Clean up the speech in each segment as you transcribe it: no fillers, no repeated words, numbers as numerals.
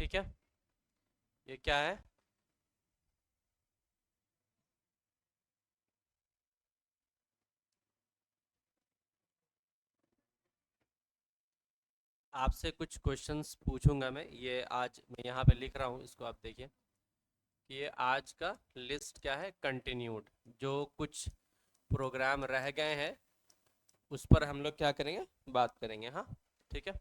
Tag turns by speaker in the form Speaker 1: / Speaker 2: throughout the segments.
Speaker 1: ठीक है, ये क्या है? आपसे कुछ क्वेश्चंस पूछूंगा मैं, ये आज मैं यहाँ पे लिख रहा हूँ, इसको आप देखिए कि ये आज का लिस्ट क्या है, कंटिन्यूड। जो कुछ प्रोग्राम रह गए हैं उस पर हम लोग क्या करेंगे, बात करेंगे। हाँ, ठीक है।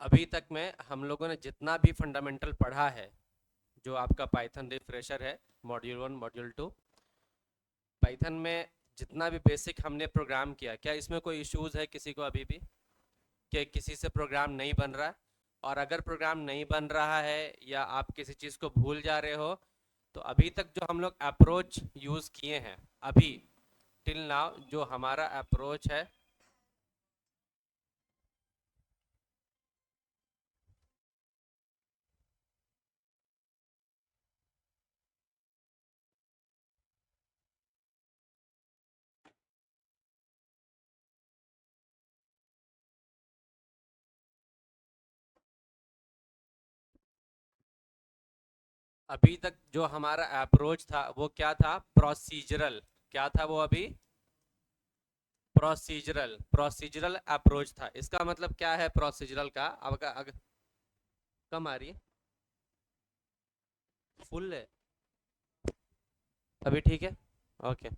Speaker 1: अभी तक में हम लोगों ने जितना भी फंडामेंटल पढ़ा है, जो आपका पाइथन रिफ्रेशर है, मॉड्यूल 1 मॉड्यूल 2, पाइथन में जितना भी बेसिक हमने प्रोग्राम किया, क्या इसमें कोई इश्यूज है किसी को अभी भी, कि किसी से प्रोग्राम नहीं बन रहा है? और अगर प्रोग्राम नहीं बन रहा है या आप किसी चीज़ को भूल जा रहे हो, तो अभी तक जो हम लोग अप्रोच यूज़ किए हैं, अभी टिल नाउ जो हमारा अप्रोच है, अभी तक जो हमारा अप्रोच था वो क्या था, प्रोसीजरल। क्या था वो अभी? प्रोसीजरल, प्रोसीजरल अप्रोच था। इसका मतलब क्या है प्रोसीजरल का? अब कम आ रही है, फुल है अभी, ठीक है, ओके।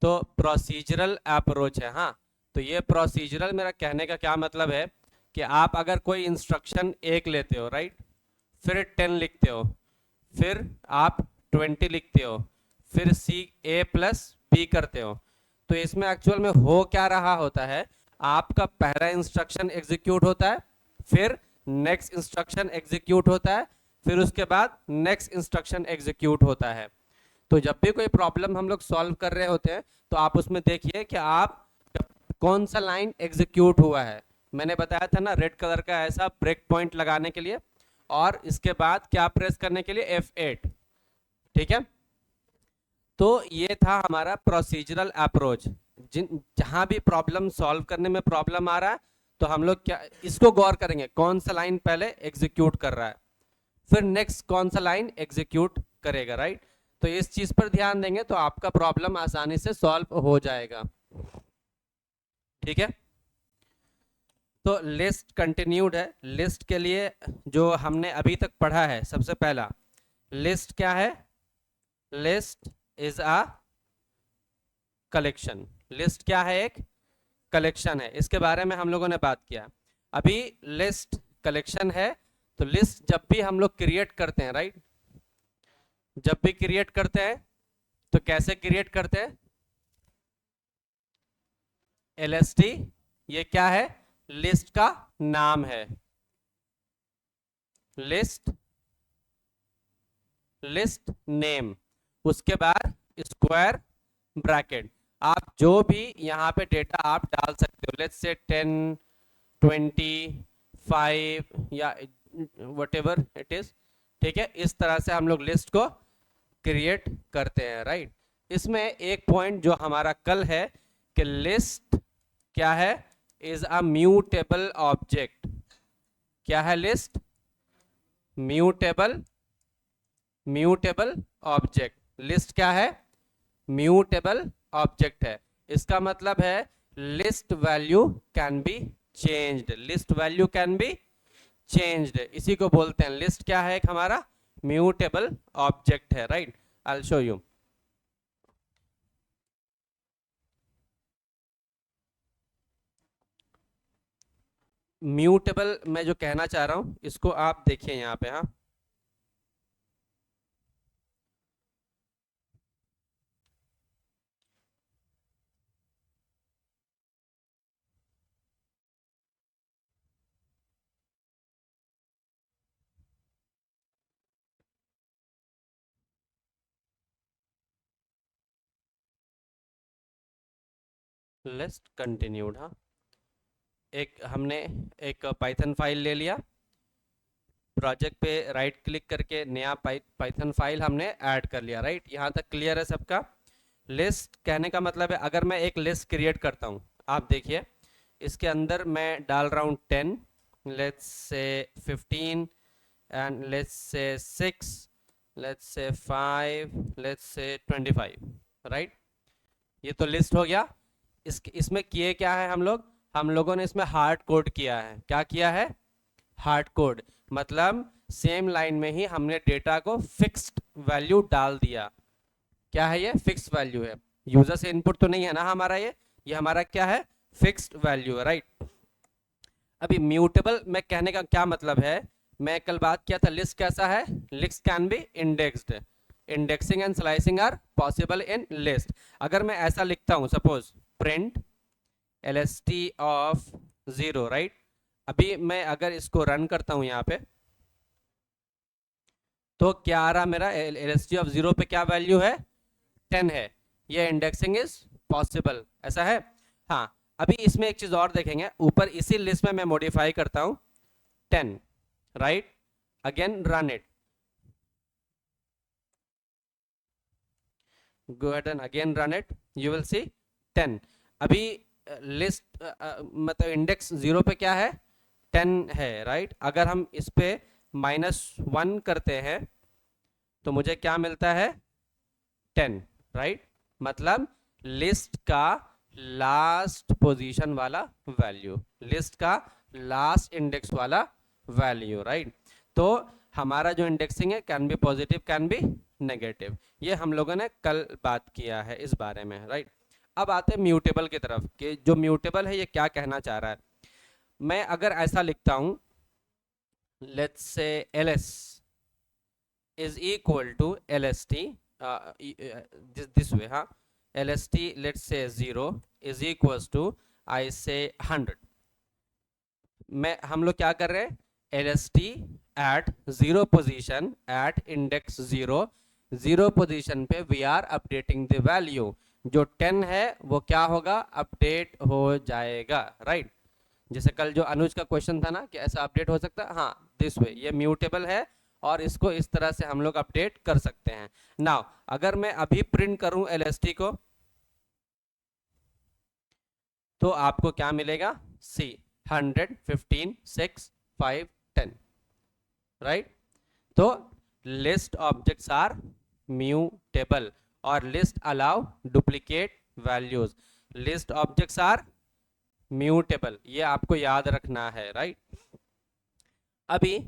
Speaker 1: तो प्रोसीजरल अप्रोच है। हाँ, तो ये प्रोसीजरल, मेरा कहने का क्या मतलब है कि आप अगर कोई इंस्ट्रक्शन एक लेते हो, राइट, फिर 10 लिखते हो, फिर आप 20 लिखते हो, फिर सी ए प्लस बी करते हो, तो इसमें एक्चुअल में हो क्या रहा होता है, आपका पहला इंस्ट्रक्शन एग्जीक्यूट होता है, फिर नेक्स्ट इंस्ट्रक्शन एग्जीक्यूट होता है, फिर उसके बाद नेक्स्ट इंस्ट्रक्शन एग्जीक्यूट होता है। तो जब भी कोई प्रॉब्लम हम लोग सॉल्व कर रहे होते हैं, तो आप उसमें देखिए कि आप कौन सा लाइन एग्जीक्यूट हुआ है। मैंने बताया था ना, रेड कलर का ऐसा ब्रेक पॉइंट लगाने के लिए, और इसके बाद क्या प्रेस करने के लिए, F8। ठीक है, तो ये था हमारा प्रोसीजरल अप्रोच। जिन जहां भी प्रॉब्लम सॉल्व करने में प्रॉब्लम आ रहा है, तो हम लोग क्या इसको गौर करेंगे, कौन सा लाइन पहले एग्जीक्यूट कर रहा है, फिर नेक्स्ट कौन सा लाइन एग्जीक्यूट करेगा, राइट। तो इस चीज पर ध्यान देंगे तो आपका प्रॉब्लम आसानी से सॉल्व हो जाएगा। ठीक है, तो लिस्ट कंटिन्यूड है। लिस्ट के लिए जो हमने अभी तक पढ़ा है, सबसे पहला लिस्ट क्या है? List is a collection. List क्या है? एक कलेक्शन है। इसके बारे में हम लोगों ने बात किया। अभी लिस्ट कलेक्शन है, तो लिस्ट जब भी हम लोग क्रिएट करते हैं, राइट, जब भी क्रिएट करते हैं तो कैसे क्रिएट करते हैं? LST, ये क्या है? लिस्ट का नाम है। लिस्ट, लिस्ट नेम, उसके बाद स्क्वायर ब्रैकेट। आप जो भी यहाँ पे डेटा आप डाल सकते हो, लेट्स से 10, 20, 5 या वट एवर इट इज। ठीक है, इस तरह से हम लोग लिस्ट को क्रिएट करते हैं, राइट। इसमें एक पॉइंट जो हमारा कल है कि लिस्ट क्या है? Is a mutable object. क्या है list? Mutable, mutable object. List क्या है? म्यूटेबल ऑब्जेक्ट है। इसका मतलब है least value can be changed. Least value can be changed, इसी को बोलते हैं लिस्ट। क्या है? एक हमारा म्यूटेबल ऑब्जेक्ट है, right. I will show you. Mutable मैं जो कहना चाह रहा हूं, इसको आप देखिए यहाँ पे। हाँ, लिस्ट कंटिन्यूड। हाँ, एक हमने एक पाइथन फाइल ले लिया, प्रोजेक्ट पे राइट क्लिक करके नया पाइथन फाइल हमने ऐड कर लिया, राइट। यहाँ तक क्लियर है सबका? लिस्ट कहने का मतलब है, अगर मैं एक लिस्ट क्रिएट करता हूँ, आप देखिए इसके अंदर मैं डाल रहा हूँ 10, let's say 15, and let's say 6, let's say 5, let's say 25, right. ये तो लिस्ट हो गया। इसमें किए क्या है हम लोगों ने इसमें हार्ड कोड किया है। क्या किया है? हार्ड कोड, मतलब सेम लाइन में ही हमने डेटा को फिक्स्ड वैल्यू डाल दिया। क्या है ये? फिक्स वैल्यू है। यूजर से इनपुट तो नहीं है ना हमारा, ये हमारा क्या है? फिक्स्ड वैल्यू है, राइट। अभी म्यूटेबल में कहने का क्या मतलब है? मैं कल बात किया था लिस्ट कैसा है? List can be indexed, indexing and slicing are possible in list. अगर मैं ऐसा लिखता हूं, suppose print lst of 0, right. अभी मैं अगर इसको रन करता हूं यहाँ पे, तो क्या आ रहा मेरा? lst ऑफ 0 पे क्या वैल्यू है? 10 है। ये इंडेक्सिंग इज पॉसिबल, ऐसा है। हाँ, अभी इसमें एक चीज और देखेंगे, ऊपर इसी लिस्ट में मैं मॉडिफाई करता हूं 10, right. Again run it, go ahead and again run it, you will see 10। अभी लिस्ट मतलब इंडेक्स 0 पे क्या है? 10 है, राइट। अगर हम इस पे -1 करते हैं तो मुझे क्या मिलता है? 10, राइट। मतलब लिस्ट का लास्ट पोजीशन वाला वैल्यू, लिस्ट का लास्ट इंडेक्स वाला वैल्यू, राइट। तो हमारा जो इंडेक्सिंग है can be positive, can be negative. ये हम लोगों ने कल बात किया है इस बारे में, राइट। अब आते हैं म्यूटेबल की तरफ, कि जो म्यूटेबल है ये क्या कहना चाह रहा है। मैं अगर ऐसा लिखता हूं, let's say ls is equal to lst, this way, हाँ, lst let's say 0 is equals to I say 100। मैं हम लोग क्या कर रहे हैं? lst at 0 position at index 0 position पे we are updating the value. जो 10 है वो क्या होगा? अपडेट हो जाएगा, राइट। जैसे कल जो अनुज का क्वेश्चन था ना कि ऐसा अपडेट हो सकता है, हाँ, दिस वे, ये म्यूटेबल है और इसको इस तरह से हम लोग अपडेट कर सकते हैं। नाउ अगर मैं अभी प्रिंट करूं lst को, तो आपको क्या मिलेगा? See 100, 15, 6, 5, 10, right. तो लिस्ट ऑब्जेक्ट्स आर म्यूटेबल और list allow duplicate values. List objects are mutable, ये आपको याद रखना है, राइट। अभी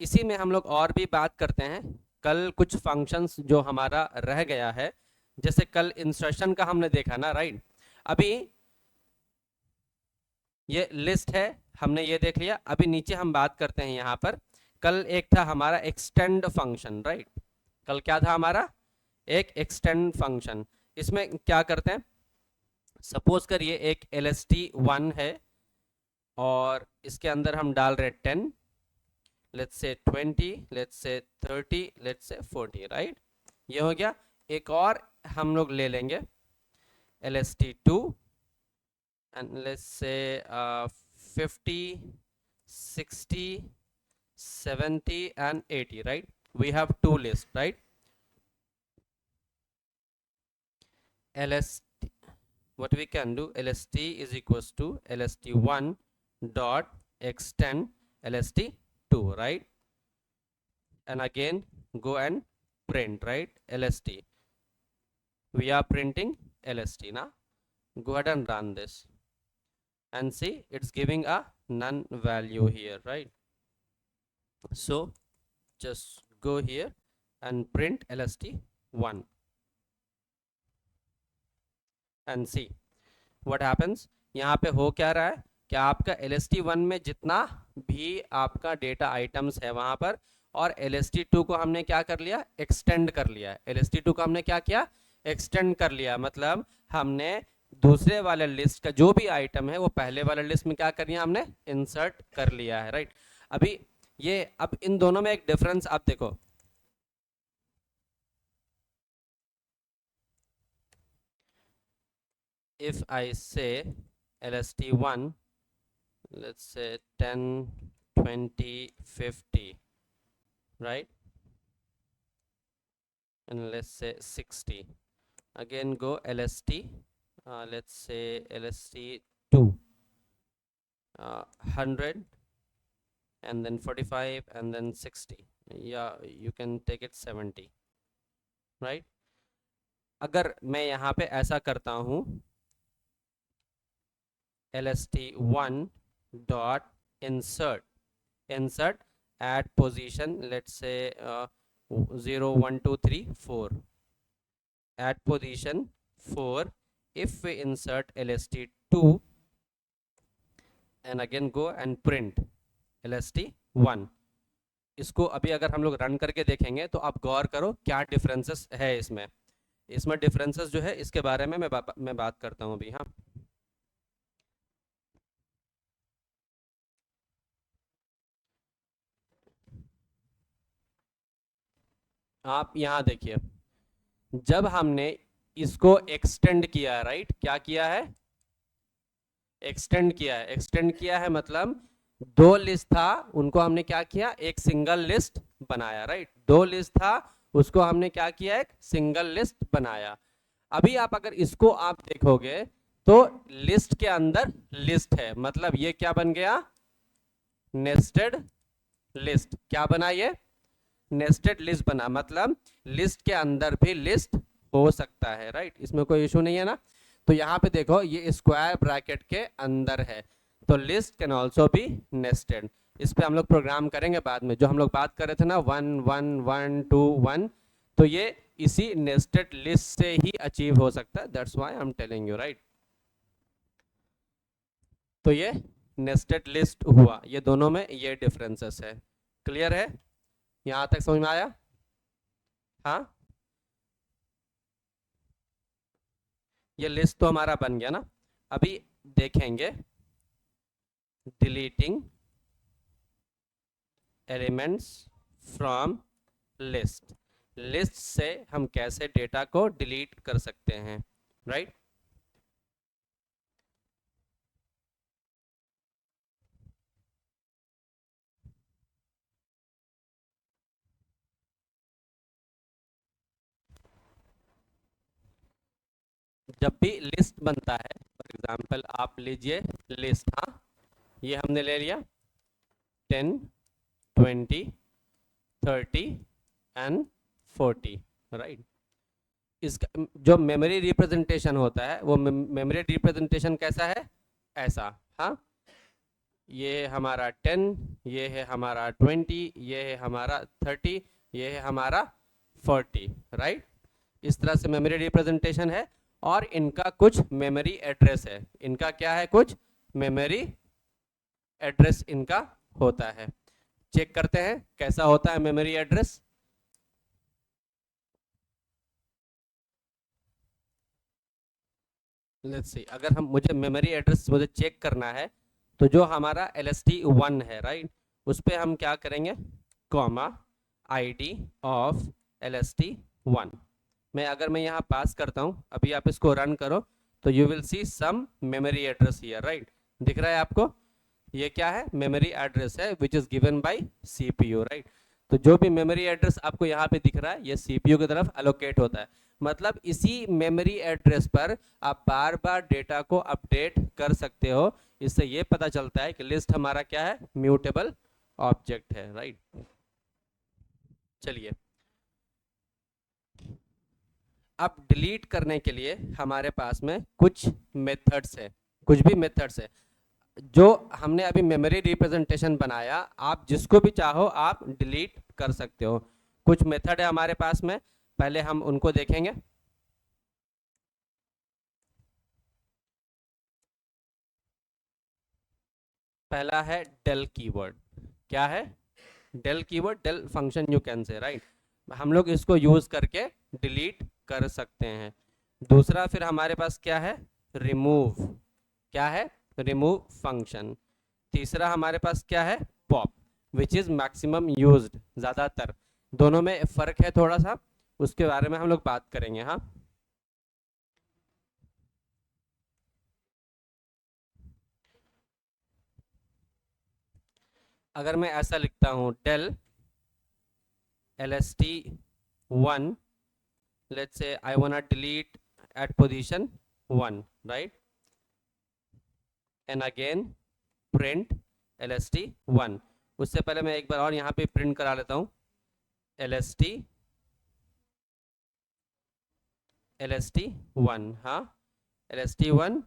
Speaker 1: इसी में हम लोग और भी बात करते हैं। कल कुछ फंक्शंस जो हमारा रह गया है, जैसे कल इंसर्शन का हमने देखा ना, राइट। अभी ये लिस्ट है, हमने ये देख लिया। अभी नीचे हम बात करते हैं यहाँ पर, कल एक था हमारा एक्सटेंड फंक्शन, राइट। कल क्या था हमारा? एक एक्सटेंड फंक्शन। इसमें क्या करते हैं? सपोज करिए एक lst1 है और इसके अंदर हम डाल रहे 10, let's say 20, let's say 30, let's say 40, right. ये हो गया। एक और हम लोग ले लेंगे lst2 and let's say 50, 60, 70 and 80, right? We have two lists, right? lst, what we can do, lst is equals to lst1 dot extend lst2, right? And again go and print, right? lst, we are printing lst now. Go ahead and run this and see it's giving a none value here, right? So just go here and print lst1 and see what happens। यहाँ पे हो क्या रहा है कि आपका lst1 में जितना भी आपका डेटा आइटम्स है वहां पर, और lst2 को हमने क्या कर लिया? एक्सटेंड कर लिया। lst2 को हमने क्या किया? एक्सटेंड कर लिया। मतलब हमने दूसरे वाले लिस्ट का जो भी आइटम है वो पहले वाले लिस्ट में क्या कर लिया? हमने इंसर्ट कर लिया है, राइट। अभी ये, अब इन दोनों में एक डिफरेंस आप देखो। if I say lst1, let's say 10, 20, 50, right, and let's say 60, again go lst, let's say lst2, 100, and then 45 and then 60. Yeah, you can take it 70, right? अगर मैं यहाँ पे ऐसा करता हूँ lst1 dot insert at position, let's say 0 1 2 3 4, at position 4 if we insert lst2 and again go and print lst1. इसको अभी अगर हम लोग रन करके देखेंगे तो आप गौर करो क्या डिफरेंसेस है इसमें। इसमें डिफरेंसेस जो है इसके बारे में मैं बात करता हूँ अभी। हाँ, आप यहाँ देखिए, जब हमने इसको एक्सटेंड किया है, राइट, क्या किया है, एक्सटेंड किया है। एक्सटेंड किया है मतलब दो लिस्ट था, उनको हमने क्या किया, एक सिंगल लिस्ट बनाया, राइट। दो लिस्ट था, उसको हमने क्या किया, एक सिंगल लिस्ट बनाया। अभी आप अगर इसको आप देखोगे तो लिस्ट के अंदर लिस्ट है, मतलब ये क्या बन गया, नेस्टेड लिस्ट। क्या बना ये, नेस्टेड लिस्ट बना, मतलब लिस्ट के अंदर भी लिस्ट हो सकता है, राइट। इसमें कोई इशू नहीं है ना। तो यहाँ पे देखो ये स्क्वायर ब्रैकेट के अंदर है, तो list can also be nested. इस पे हम लोग प्रोग्राम करेंगे बाद में, जो हम लोग बात कर रहे थे ना 1 1 1 2 1, तो ये इसी नेस्टेड लिस्ट से ही अचीव हो सकता है, that's why I am telling you, right. तो ये नेस्टेड लिस्ट हुआ, ये दोनों में ये डिफरेंसेस है। क्लियर है, यहाँ तक समझ में आया? हाँ, ये लिस्ट तो हमारा बन गया ना। अभी देखेंगे deleting elements from list. List से हम कैसे डेटा को डिलीट कर सकते हैं, राइट। जब भी लिस्ट बनता है, फॉर एग्जांपल आप लीजिए लिस्ट, हाँ, ये हमने ले लिया 10 20 30 एंड 40, राइट। इसका जो मेमोरी रिप्रेजेंटेशन होता है, वो मेमोरी रिप्रेजेंटेशन कैसा है, ऐसा, हाँ, ये है हमारा 10, ये है हमारा 20, ये है हमारा 30, ये है हमारा 40, राइट। इस तरह से मेमोरी रिप्रेजेंटेशन है, और इनका कुछ मेमोरी एड्रेस है। इनका क्या है, कुछ मेमोरी एड्रेस इनका होता है। चेक करते हैं कैसा होता है मेमोरी एड्रेस। लेट्स सी, अगर हम मुझे मेमोरी एड्रेस मुझे चेक करना है, तो जो हमारा LST1 है, राइट, उस पर हम क्या करेंगे, कॉमा ID ऑफ LST1। मैं यहाँ पास करता हूँ, अभी आप इसको रन करो तो you will see some memory address here, right. दिख रहा है आपको, ये क्या है, मेमोरी एड्रेस है which is given by CPU, right. तो जो भी मेमोरी एड्रेस आपको यहाँ पे दिख रहा है, ये CPU की तरफ एलोकेट होता है। मतलब इसी मेमोरी एड्रेस पर आप बार बार डेटा को अपडेट कर सकते हो। इससे ये पता चलता है कि लिस्ट हमारा क्या है, म्यूटेबल ऑब्जेक्ट है, राइट। चलिए, अब डिलीट करने के लिए हमारे पास में कुछ मेथड्स है, कुछ भी मेथड्स है। जो हमने अभी मेमोरी रिप्रेजेंटेशन बनाया, आप जिसको भी चाहो आप डिलीट कर सकते हो। कुछ मेथड है हमारे पास में, पहले हम उनको देखेंगे। पहला है डेल कीवर्ड। क्या है, del keyword, del function you can say, right. हम लोग इसको यूज करके डिलीट कर सकते हैं। दूसरा फिर हमारे पास क्या है, रिमूव। क्या है, रिमूव फंक्शन। तीसरा हमारे पास क्या है, pop, which is maximum used, ज्यादातर। दोनों में फर्क है थोड़ा सा, उसके बारे में हम लोग बात करेंगे। हाँ, अगर मैं ऐसा लिखता हूँ del LST1, let's say I wanna delete at position 1, right, and again print LST1, उससे पहले मैं एक बार और यहाँ पे प्रिंट करा लेता हूँ LST 1, हाँ LST 1,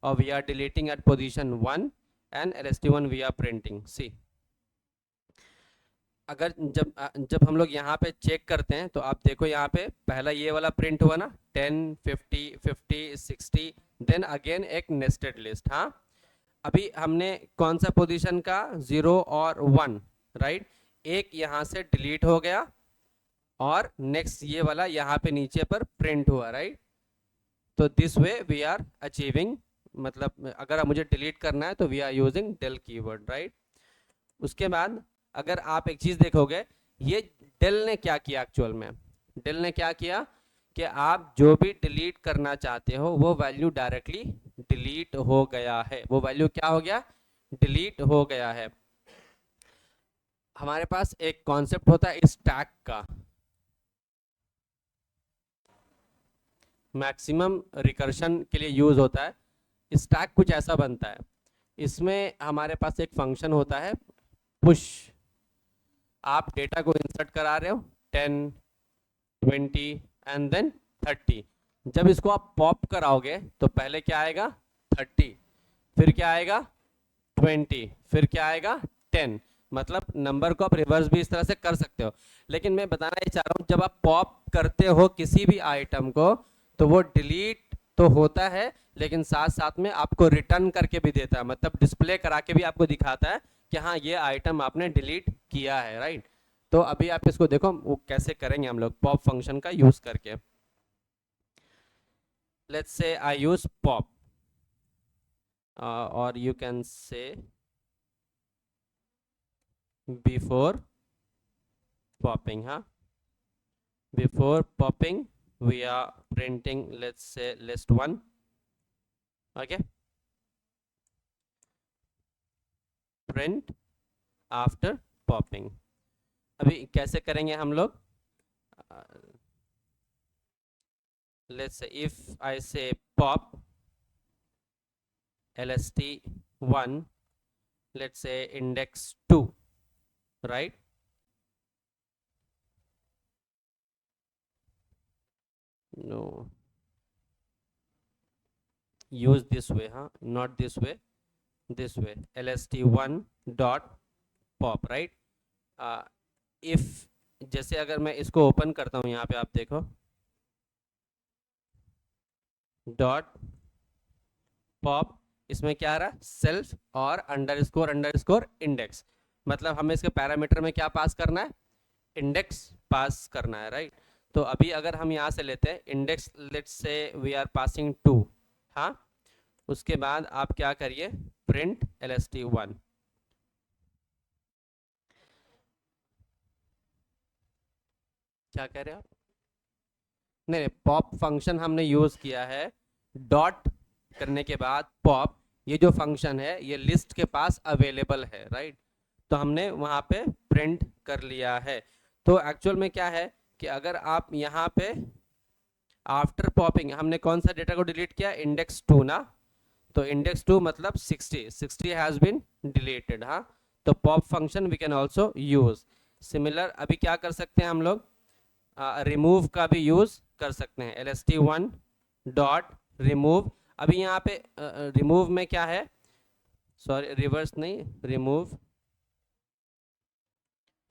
Speaker 1: और we are deleting at position 1 and LST 1 we are printing. See अगर जब हम लोग यहाँ पे चेक करते हैं तो आप देखो यहाँ पे पहला ये वाला प्रिंट हुआ ना 10, 50, 50, 60, देन अगेन एक नेस्टेड लिस्ट। हाँ अभी हमने कौन सा पोजीशन का 0 और 1, राइट, एक यहाँ से डिलीट हो गया और नेक्स्ट ये वाला यहाँ पे नीचे पर प्रिंट हुआ, राइट। तो this way we are achieving, मतलब अगर मुझे डिलीट करना है तो we are using del keyword, right. उसके बाद अगर आप एक चीज देखोगे, ये del ने क्या किया एक्चुअल में, del ने क्या किया कि आप जो भी डिलीट करना चाहते हो वो वैल्यू डायरेक्टली डिलीट हो गया है, वो वैल्यू क्या हो गया, डिलीट हो गया है। हमारे पास एक कॉन्सेप्ट होता है स्टैक का, मैक्सिमम रिकर्शन के लिए यूज होता है। स्टैक कुछ ऐसा बनता है, इसमें हमारे पास एक फंक्शन होता है पुश। आप डेटा को इंसर्ट करा रहे हो 10, 20 एंड देन 30। जब इसको आप पॉप कराओगे तो पहले क्या आएगा 30, फिर क्या आएगा 20, फिर क्या आएगा 10। मतलब नंबर को आप रिवर्स भी इस तरह से कर सकते हो, लेकिन मैं बताना ये चाह रहा हूँ जब आप पॉप करते हो किसी भी आइटम को तो वो डिलीट तो होता है लेकिन साथ साथ में आपको रिटर्न करके भी देता है, मतलब डिस्प्ले करा के भी आपको दिखाता है कि हाँ ये आइटम आपने डिलीट किया है, राइट। तो अभी आप इसको देखो वो कैसे करेंगे हम लोग पॉप फंक्शन का यूज करके। Let's say I use pop और you can say before popping, huh? Before popping we are printing, let's say list 1, okay, print after popping। अभी कैसे करेंगे हम लोग, let's say if I say pop LST1, let's say index 2, right, no, use this way, huh, not this way, this way, LST1 dot pop, right। if जैसे अगर मैं इसको open करता हूँ यहाँ पे आप देखो डॉट पॉप, इसमें क्या आ रहा है सेल्फ और अंडरस्कोर इंडेक्स, मतलब हमें इसके पैरामीटर में क्या पास करना है, इंडेक्स पास करना है, राइट। तो अभी अगर हम यहाँ से लेते हैं index, let's say we are passing 2, हाँ, उसके बाद आप क्या करिए प्रिंट LST1। क्या कह रहे हैं आप, नहीं पॉप फंक्शन हमने यूज किया है, डॉट करने के बाद पॉप, ये जो फंक्शन है ये लिस्ट के पास अवेलेबल है, राइट। तो हमने वहां पे प्रिंट कर लिया है। तो एक्चुअल में क्या है कि अगर आप यहाँ पे आफ्टर पॉपिंग हमने कौन सा डेटा को डिलीट किया, इंडेक्स 2 ना, तो इंडेक्स 2 मतलब 60 हैज बीन डिलीटेड, हाँ। तो pop function we can also use. Similar अभी क्या कर सकते हैं हम लोग, रिमूव का भी यूज कर सकते हैं, LST1 डॉट रिमूव। अभी यहाँ पे रिमूव में क्या है, सॉरी रिवर्स नहीं, रिमूव,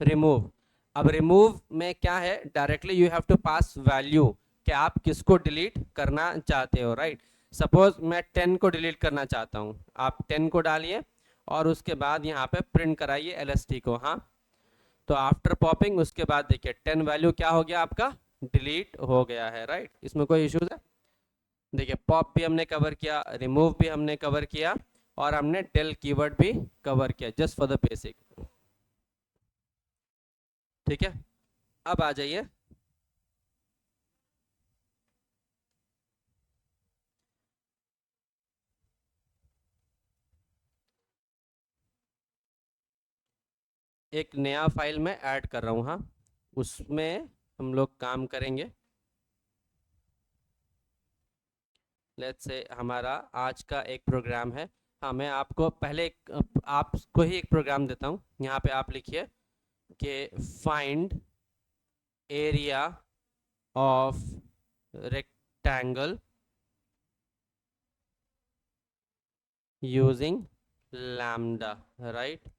Speaker 1: रिमूव। अब रिमूव में क्या है, directly you have to pass value कि आप किसको डिलीट करना चाहते हो, राइट। सपोज मैं 10 को डिलीट करना चाहता हूँ, आप 10 को डालिए और उसके बाद यहाँ पे प्रिंट कराइए LST को, हाँ। तो आफ्टर पॉपिंग उसके बाद देखिए 10 वैल्यू क्या हो गया आपका, डिलीट हो गया है, राइट। इसमें कोई इश्यूज है, देखिए पॉप भी हमने कवर किया, रिमूव भी हमने कवर किया और हमने del कीवर्ड भी कवर किया, जस्ट फॉर द बेसिक, ठीक है। अब आ जाइए एक नया फाइल में ऐड कर रहा हूँ, हाँ, उसमें हम लोग काम करेंगे। लेट्स से हमारा आज का एक प्रोग्राम है, हाँ, मैं आपको पहले आपको ही एक प्रोग्राम देता हूँ। यहाँ पे आप लिखिए कि find area of rectangle using lambda, right.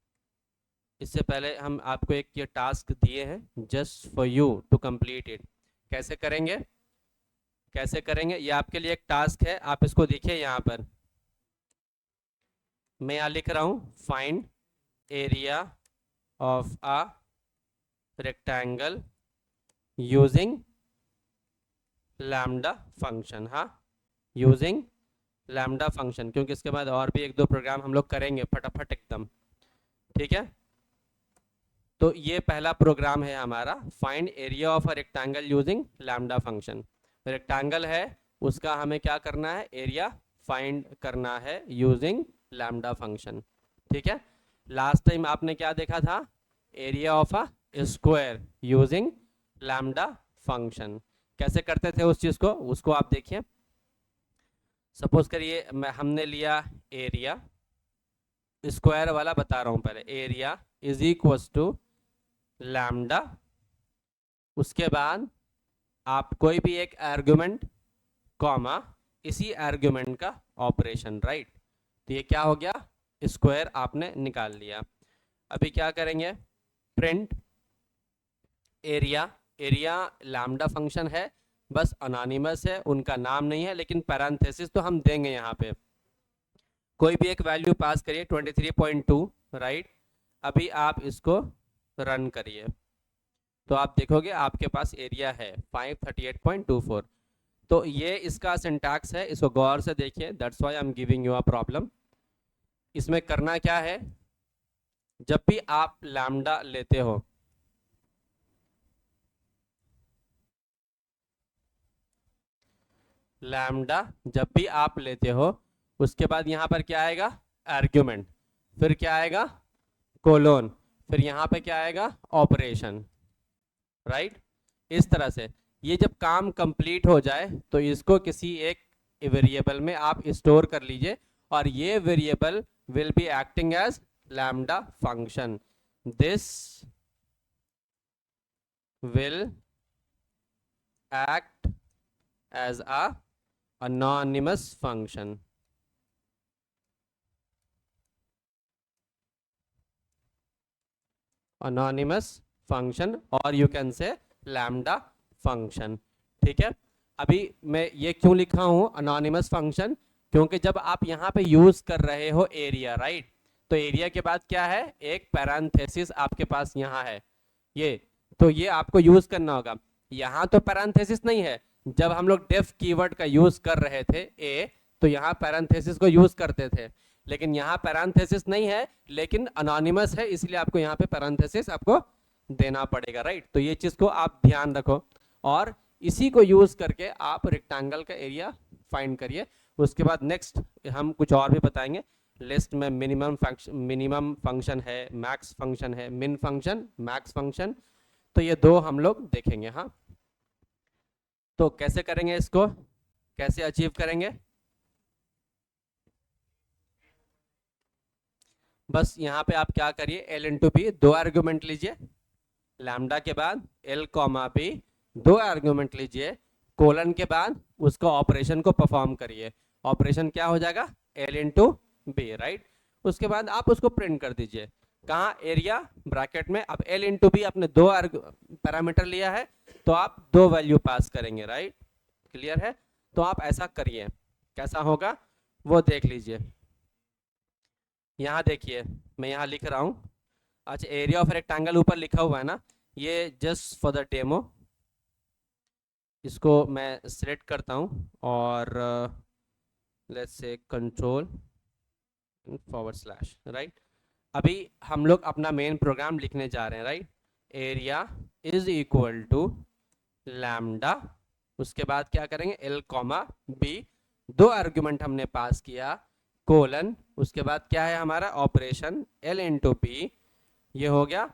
Speaker 1: इससे पहले हम आपको एक ये टास्क दिए हैं just for you to complete it. कैसे करेंगे, कैसे करेंगे, ये आपके लिए एक टास्क है। आप इसको देखिए यहाँ पर, मैं यहाँ लिख रहा हूँ find area of a rectangle using lambda function. हाँ, यूजिंग लैम्डा फंक्शन, क्योंकि इसके बाद और भी एक दो प्रोग्राम हम लोग करेंगे फटाफट एकदम, ठीक है। तो ये पहला प्रोग्राम है हमारा, find area of a rectangle using lambda function. Rectangle है, उसका हमें क्या करना है, एरिया फाइंड करना है यूजिंग लैम्डा फंक्शन, ठीक है। लास्ट टाइम आपने क्या देखा था, area of a square using lambda function. कैसे करते थे उस चीज को, उसको आप देखिए। सपोज करिए मैं हमने लिया एरिया, स्क्वायर वाला बता रहा हूं पहले, area is equal to lambda, उसके बाद आप कोई भी एक आर्गुमेंट कॉमा इसी आर्गुमेंट का ऑपरेशन, राइट। तो ये क्या हो गया, स्क्वायर आपने निकाल लिया। अभी क्या करेंगे, print area. Area lambda function है, बस अनोनिमस है, उनका नाम नहीं है, लेकिन पैरेंथेसिस तो हम देंगे यहाँ पे। कोई भी एक वैल्यू पास करिए 23.2, राइट। अभी आप इसको रन करिए तो आप देखोगे आपके पास एरिया है 538.24। तो ये इसका सिंटैक्स है, इसको गौर से देखिए, that's why I am giving you a problem. इसमें करना क्या है, जब भी आप लैम्डा लेते हो, लैम्डा जब भी आप लेते हो, उसके बाद यहाँ पर क्या आएगा, आर्ग्यूमेंट, फिर क्या आएगा, कोलोन, फिर यहाँ पे क्या आएगा, ऑपरेशन, राइट। इस तरह से ये जब काम कंप्लीट हो जाए तो इसको किसी एक वेरिएबल में आप स्टोर कर लीजिए, और ये variable will be acting as lambda function. This will act as a anonymous function, anonymous function, और you can say lambda function, ठीक है। अभी मैं ये क्यों लिखा हूं anonymous फंक्शन, क्योंकि जब आप यहाँ पे यूज कर रहे हो एरिया, राइट, तो एरिया के बाद क्या है, एक पैरेंथेसिस आपके पास यहाँ है, ये तो ये आपको यूज करना होगा। यहाँ तो पैरेंथेसिस नहीं है, जब हम लोग डेफ कीवर्ड का यूज कर रहे थे ए, तो यहाँ पैरेंथेसिस को यूज करते थे, लेकिन यहाँ पैरेंथेसिस नहीं है, लेकिन अनोनिमस है, इसलिए आपको यहाँ पे पैरेंथेसिस आपको देना पड़ेगा, राइट। तो ये चीज को आप ध्यान रखो, और इसी को यूज करके आप रेक्टेंगल का एरिया फाइंड करिए। उसके बाद नेक्स्ट हम कुछ और भी बताएंगे। लिस्ट में मिनिमम फंक्शन है, मैक्स फंक्शन है, मिन फंक्शन, मैक्स फंक्शन, तो ये दो हम लोग देखेंगे। हाँ, तो कैसे करेंगे इसको, कैसे अचीव करेंगे, बस यहाँ पे आप क्या करिए, एल इंटू बी, दो आर्ग्यूमेंट लीजिए, लैम्डा के बाद एल कॉमा बी, दो आर्ग्यूमेंट लीजिए, कोलन के बाद उसका ऑपरेशन को परफॉर्म करिए। ऑपरेशन क्या हो जाएगा, एल इंटू बी, राइट। उसके बाद आप उसको प्रिंट कर दीजिए, कहाँ, एरिया ब्रैकेट में। अब एल इंटू बी आपने दो पैरामीटर लिया है, तो आप दो वैल्यू पास करेंगे, राइट, क्लियर है। तो आप ऐसा करिए, कैसा होगा वो देख लीजिए। यहाँ देखिए मैं यहाँ लिख रहा हूँ, अच्छा एरिया ऑफ रेक्टेंगल ऊपर लिखा हुआ है ना, ये जस्ट फॉर द डेमो, इसको मैं सिलेक्ट करता हूँ और let's say control forward slash, right. अभी हम लोग अपना मेन प्रोग्राम लिखने जा रहे हैं, right. Area is equal to lambda, उसके बाद क्या करेंगे, एल कॉमा बी, दो आर्ग्यूमेंट हमने पास किया, कोलन, उसके बाद क्या है हमारा ऑपरेशन एल इंटू बी, ये हो गया,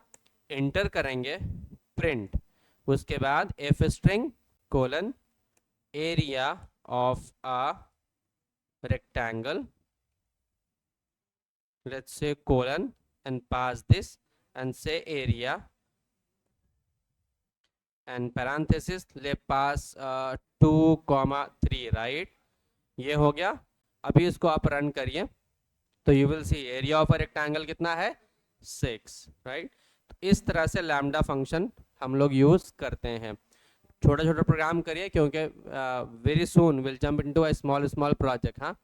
Speaker 1: एंटर करेंगे, प्रिंट, उसके बाद F string colon area of a rectangle let's say colon and pass this and say area and parenthesis ले pass 2,3 राइट, ये हो गया। अभी इसको आप रन करिए तो you will C area of a rectangle कितना है 6 राइट। तो इस तरह से लैम्डा फंक्शन हम लोग यूज करते हैं। छोटा छोटा प्रोग्राम करिए क्योंकि very soon will jump into a small small project. हाँ,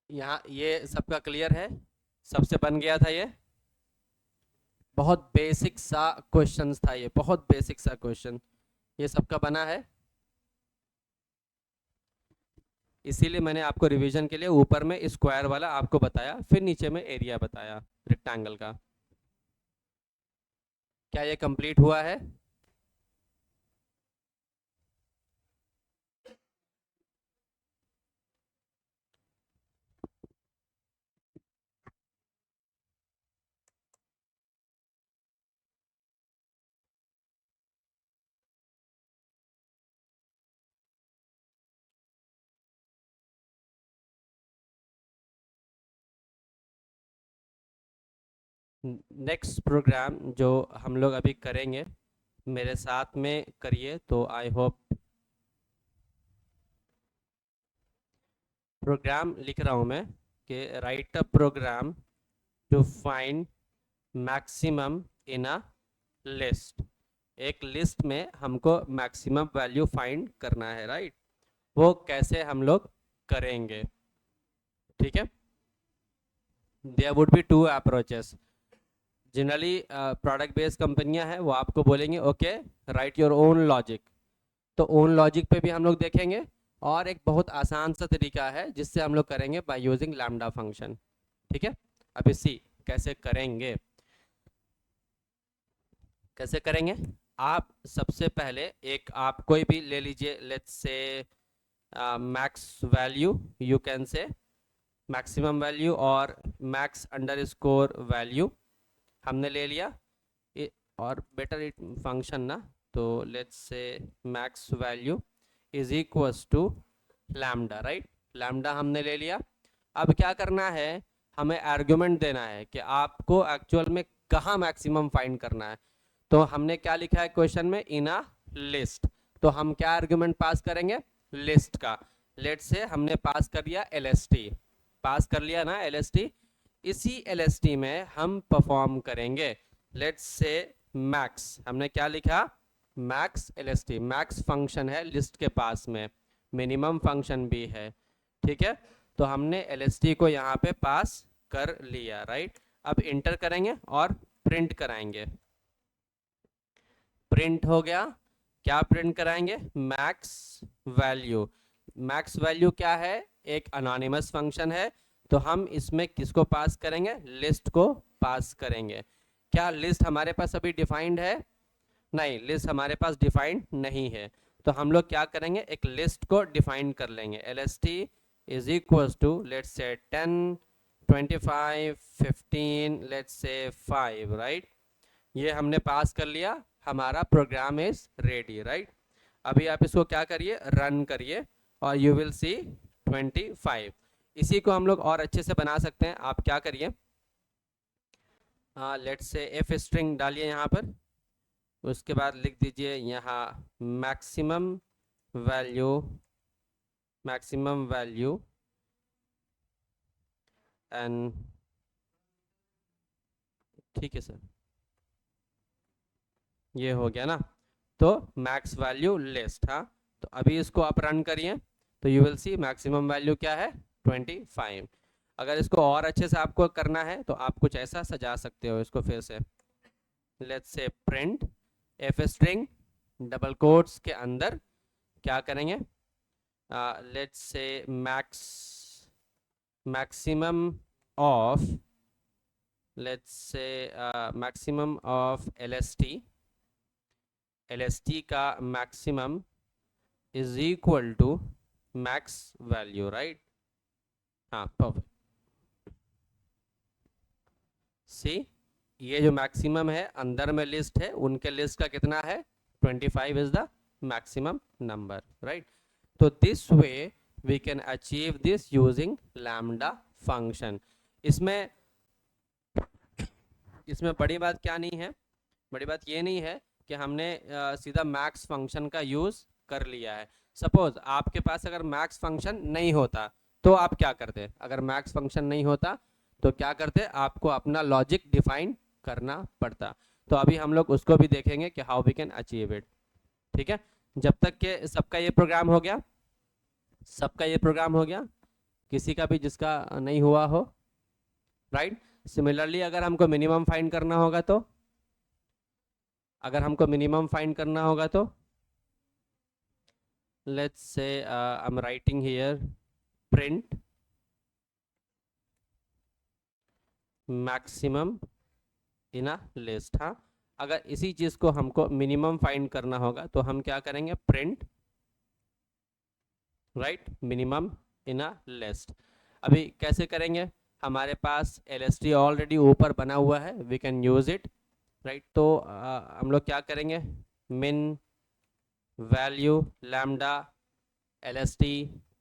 Speaker 1: यहाँ ये सबका क्लियर है, सबसे बन गया था ये। बहुत बेसिक सा क्वेश्चन था ये, बहुत बेसिक सा क्वेश्चन, ये सबका बना है। इसीलिए मैंने आपको रिवीजन के लिए ऊपर में स्क्वायर वाला आपको बताया, फिर नीचे में एरिया बताया रेक्टेंगल का। क्या ये कंप्लीट हुआ है? नेक्स्ट प्रोग्राम जो हम लोग अभी करेंगे, मेरे साथ में करिए तो आई होप। प्रोग्राम लिख रहा हूँ मैं कि write a program to find maximum in a list. एक लिस्ट में हमको मैक्सिमम वैल्यू फाइंड करना है राइट। वो कैसे हम लोग करेंगे? ठीक है, there would be two approaches. Generally product based कंपनियां हैं, वो आपको बोलेंगे okay write your own logic. तो ओन लॉजिक पे भी हम लोग देखेंगे, और एक बहुत आसान सा तरीका है जिससे हम लोग करेंगे बाय यूजिंग लैम्डा फंक्शन। ठीक है, अब इसी कैसे करेंगे, कैसे करेंगे? आप सबसे पहले एक आप कोई भी ले लीजिए, let's say max value, you can से मैक्सिमम वैल्यू और मैक्स अंडर स्कोर वैल्यू हमने ले लिया। और बेटर इट फंक्शन ना, तो let's say max value is equals to lambda right. Lambda हमने ले लिया। अब क्या करना है, हमें आर्गुमेंट देना है कि आपको एक्चुअल में कहाँ मैक्सिमम फाइंड करना है। तो हमने क्या लिखा है क्वेश्चन में, इन अ लिस्ट। तो हम क्या आर्गुमेंट पास करेंगे, लिस्ट का। लेट से हमने पास कर दिया एलएसटी, पास कर लिया ना एलएसटी। इसी एलएसटी में हम परफॉर्म करेंगे लेट्स से मैक्स। हमने क्या लिखा, मैक्स एलएसटी। मैक्स फंक्शन है लिस्ट के पास में, मिनिमम फंक्शन भी है। ठीक है, तो हमने एलएसटी को यहाँ पे पास कर लिया राइट। अब इंटर करेंगे और प्रिंट कराएंगे। प्रिंट हो गया। क्या प्रिंट कराएंगे, मैक्स वैल्यू। मैक्स वैल्यू क्या है, एक अनोनिमस फंक्शन है, तो हम इसमें किसको पास करेंगे, लिस्ट को पास करेंगे। क्या लिस्ट हमारे पास अभी डिफाइंड है? नहीं, लिस्ट हमारे पास डिफाइंड नहीं है। तो हम लोग क्या करेंगे, एक लिस्ट को डिफाइन कर लेंगे। L S T is equal to let's say 10, 25, 15, let's से 5 राइट। ये हमने पास कर लिया, हमारा प्रोग्राम इज रेडी राइट। अभी आप इसको क्या करिए, रन करिए और यू विल सी 25। इसी को हम लोग और अच्छे से बना सकते हैं। आप क्या करिए, लेट्स से एफ स्ट्रिंग डालिए यहाँ पर, उसके बाद लिख दीजिए यहाँ maximum value, maximum value and, ठीक है सर, ये हो गया ना। तो मैक्स वैल्यू लिस्ट। हाँ, तो अभी इसको आप रन करिए तो you will C maximum value क्या है, 25। अगर इसको और अच्छे से आपको करना है तो आप कुछ ऐसा सजा सकते हो इसको फिर से। Let's say print F string double quotes के अंदर क्या करेंगे, let's say max, maximum of, let's say maximum of LST, LST का maximum is equal to max value right. हाँ परफेक्ट। सी, ये जो मैक्सिमम है अंदर में लिस्ट है, उनके लिस्ट का कितना है, 25 is the maximum number right. तो this way we can achieve this using lambda function. इसमें बड़ी बात क्या नहीं है, बड़ी बात ये नहीं है कि हमने सीधा मैक्स फंक्शन का यूज़ कर लिया है। सपोज आपके पास अगर मैक्स फंक्शन नहीं होता तो आप क्या करते? अगर मैक्स फंक्शन नहीं होता तो क्या करते? आपको अपना लॉजिक डिफाइन करना पड़ता। तो अभी हम लोग उसको भी देखेंगे कि how we can achieve it. ठीक है, जब तक के सबका ये प्रोग्राम हो गया, सबका ये प्रोग्राम हो गया, किसी का भी जिसका नहीं हुआ हो, राइट। सिमिलरली अगर हमको मिनिमम फाइंड करना होगा तो, अगर हमको मिनिमम फाइंड करना होगा तो let's say I'm writing here print maximum in a list। हाँ, अगर इसी चीज को हमको मिनिमम फाइंड करना होगा तो हम क्या करेंगे? Print right minimum in a list. अभी कैसे करेंगे? हमारे पास LST ऑलरेडी ऊपर बना हुआ है, we can use it, right. तो हम लोग क्या करेंगे? Min value lambda LST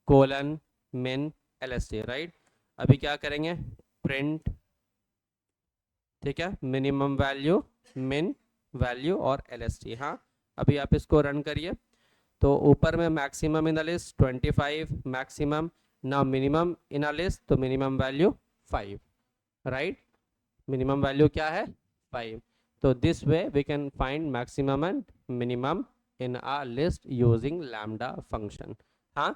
Speaker 1: colon min LST, right. अभी क्या करेंगे? प्रिंट, ठीक है, मिनिमम वैल्यू मिन वैल्यू और LST। हाँ, अभी आप इसको रन करिए तो ऊपर में maximum in the list 25 maximum, now minimum in a list तो minimum value 5, right. Minimum value क्या है? 5। तो this way we can find maximum and minimum in a list using lambda function. हाँ,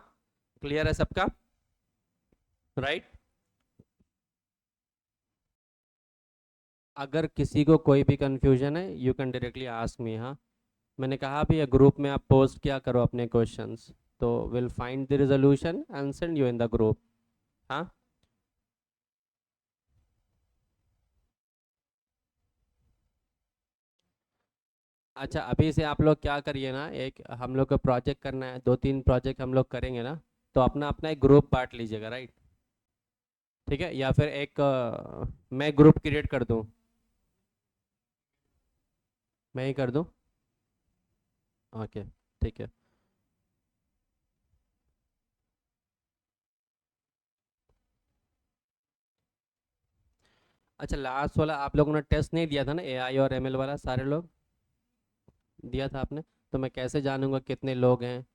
Speaker 1: क्लियर है सबका? राइट। अगर किसी को कोई भी कंफ्यूजन है you can directly ask me. हाँ, मैंने कहा भी ग्रुप में आप पोस्ट क्या करो अपने क्वेश्चंस, तो will find the resolution and send you in the group. हाँ, अच्छा, अभी से आप लोग क्या करिए ना, एक हम लोग को प्रोजेक्ट करना है, 2-3 प्रोजेक्ट हम लोग करेंगे ना, तो अपना अपना एक ग्रुप बांट लीजिएगा, राइट। ठीक है, या फिर एक मैं ग्रुप क्रिएट कर दूं, मैं ही कर दूं। ओके, ठीक है। अच्छा, लास्ट वाला आप लोगों ने टेस्ट नहीं दिया था ना, AI और ML वाला? सारे लोग दिया था आपने? तो मैं कैसे जानूंगा कितने लोग हैं?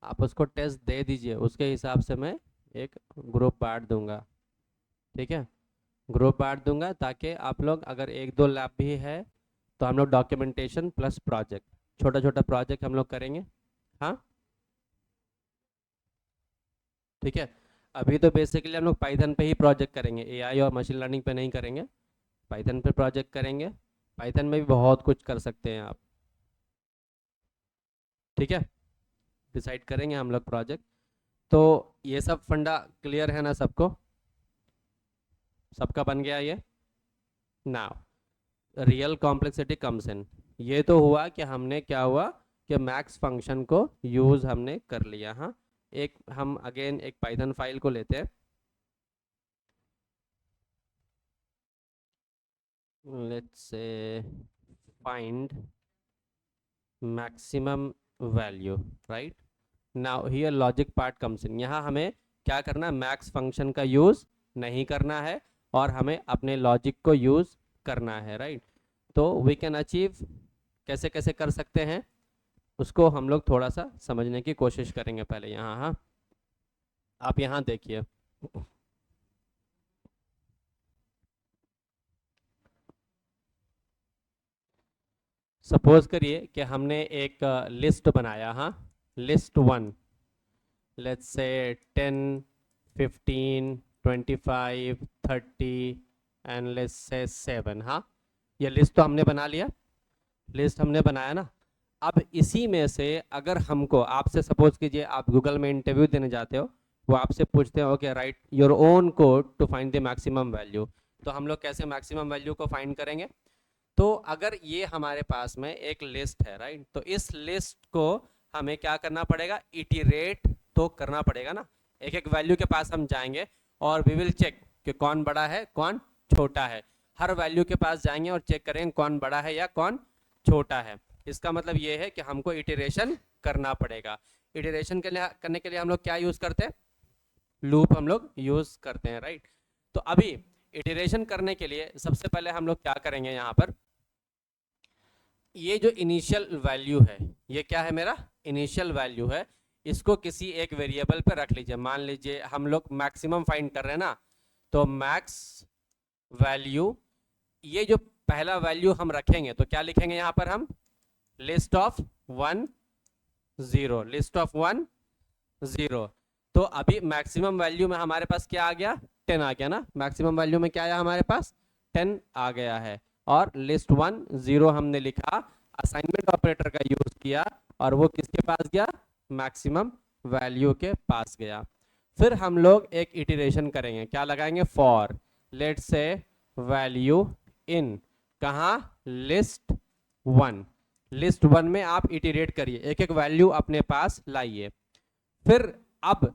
Speaker 1: आप उसको टेस्ट दे दीजिए, उसके हिसाब से मैं एक ग्रुप बांट दूंगा। ठीक है, ग्रुप बांट दूंगा ताकि आप लोग, अगर 1-2 लैब भी है तो हम लोग डॉक्यूमेंटेशन प्लस प्रोजेक्ट, छोटा छोटा प्रोजेक्ट हम लोग करेंगे। हाँ, ठीक है। अभी तो बेसिकली हम लोग पाइथन पे ही प्रोजेक्ट करेंगे, AI और मशीन लर्निंग पे नहीं करेंगे, पाइथन पे प्रोजेक्ट करेंगे। पाइथन में भी बहुत कुछ कर सकते हैं आप। ठीक है, डिसाइड करेंगे हम लोग प्रोजेक्ट। तो ये सब फंडा क्लियर है ना सबको? सबका बन गया ये? Now real complexity comes in. ये तो हुआ कि हमने क्या हुआ कि मैक्स फंक्शन को यूज हमने कर लिया। हाँ, एक हम अगेन एक पाइथन फाइल को लेते हैं, let's say find maximum value, right. Now here logic part comes in. यहाँ हमें क्या करना है? मैक्स फंक्शन का यूज नहीं करना है और हमें अपने लॉजिक को यूज करना है, राइट। तो वी कैन अचीव, कैसे कैसे कर सकते हैं उसको हम लोग थोड़ा सा समझने की कोशिश करेंगे पहले यहाँ। हाँ, आप यहाँ देखिए, सपोज करिए कि हमने एक लिस्ट बनाया। हाँ, list 1, let's say 10, 15, 25, 30 and let's say 7। हाँ, ये लिस्ट तो हमने बना लिया, लिस्ट हमने बनाया ना। अब इसी में से अगर हमको, आपसे सपोज कीजिए आप गूगल में इंटरव्यू देने जाते हो, वो आपसे पूछते हो okay write your own code to find the maximum value, तो हम लोग कैसे मैक्सिमम वैल्यू को फाइंड करेंगे? तो अगर ये हमारे पास में एक लिस्ट है, राइट, तो इस लिस्ट को हमें क्या करना पड़ेगा? इटरेट तो करना पड़ेगा ना। एक एक वैल्यू के पास हम जाएंगे और वी विल चेक कि कौन बड़ा है कौन छोटा है। हर वैल्यू के पास जाएंगे और चेक करेंगे कौन बड़ा है या कौन छोटा है। इसका मतलब ये है कि हमको इटरेशन करना पड़ेगा। इटरेशन के लिए करने के लिए हम लोग क्या यूज करते हैं, लूप हम लोग यूज करते हैं, राइट। तो अभी इटरेशन करने के लिए सबसे पहले हम लोग क्या करेंगे, यहाँ पर ये जो इनिशियल वैल्यू है, ये क्या है, मेरा इनिशियल वैल्यू है, इसको किसी एक वेरिएबल पे रख लीजिए। मान लीजिए हम लोग मैक्सिमम फाइंड कर रहे हैं ना, तो मैक्स वैल्यू, ये जो पहला वैल्यू हम रखेंगे तो क्या लिखेंगे यहाँ पर हम, लिस्ट ऑफ 1 0, लिस्ट ऑफ 1 0। तो अभी मैक्सिमम वैल्यू में हमारे पास क्या आ गया, 10 आ गया ना, मैक्सिमम वैल्यू में क्या आया हमारे पास, 10 आ गया है। और लिस्ट 1 0 हमने लिखा, असाइनमेंट ऑपरेटर का यूज किया, और वो किसके पास गया, मैक्सिमम वैल्यू के पास गया। फिर हम लोग एक इटरेशन करेंगे, क्या लगाएंगे, for let's say value in, कहाँ, लिस्ट 1, लिस्ट 1 में आप इटरेट करिए, एक एक वैल्यू अपने पास लाइए। फिर अब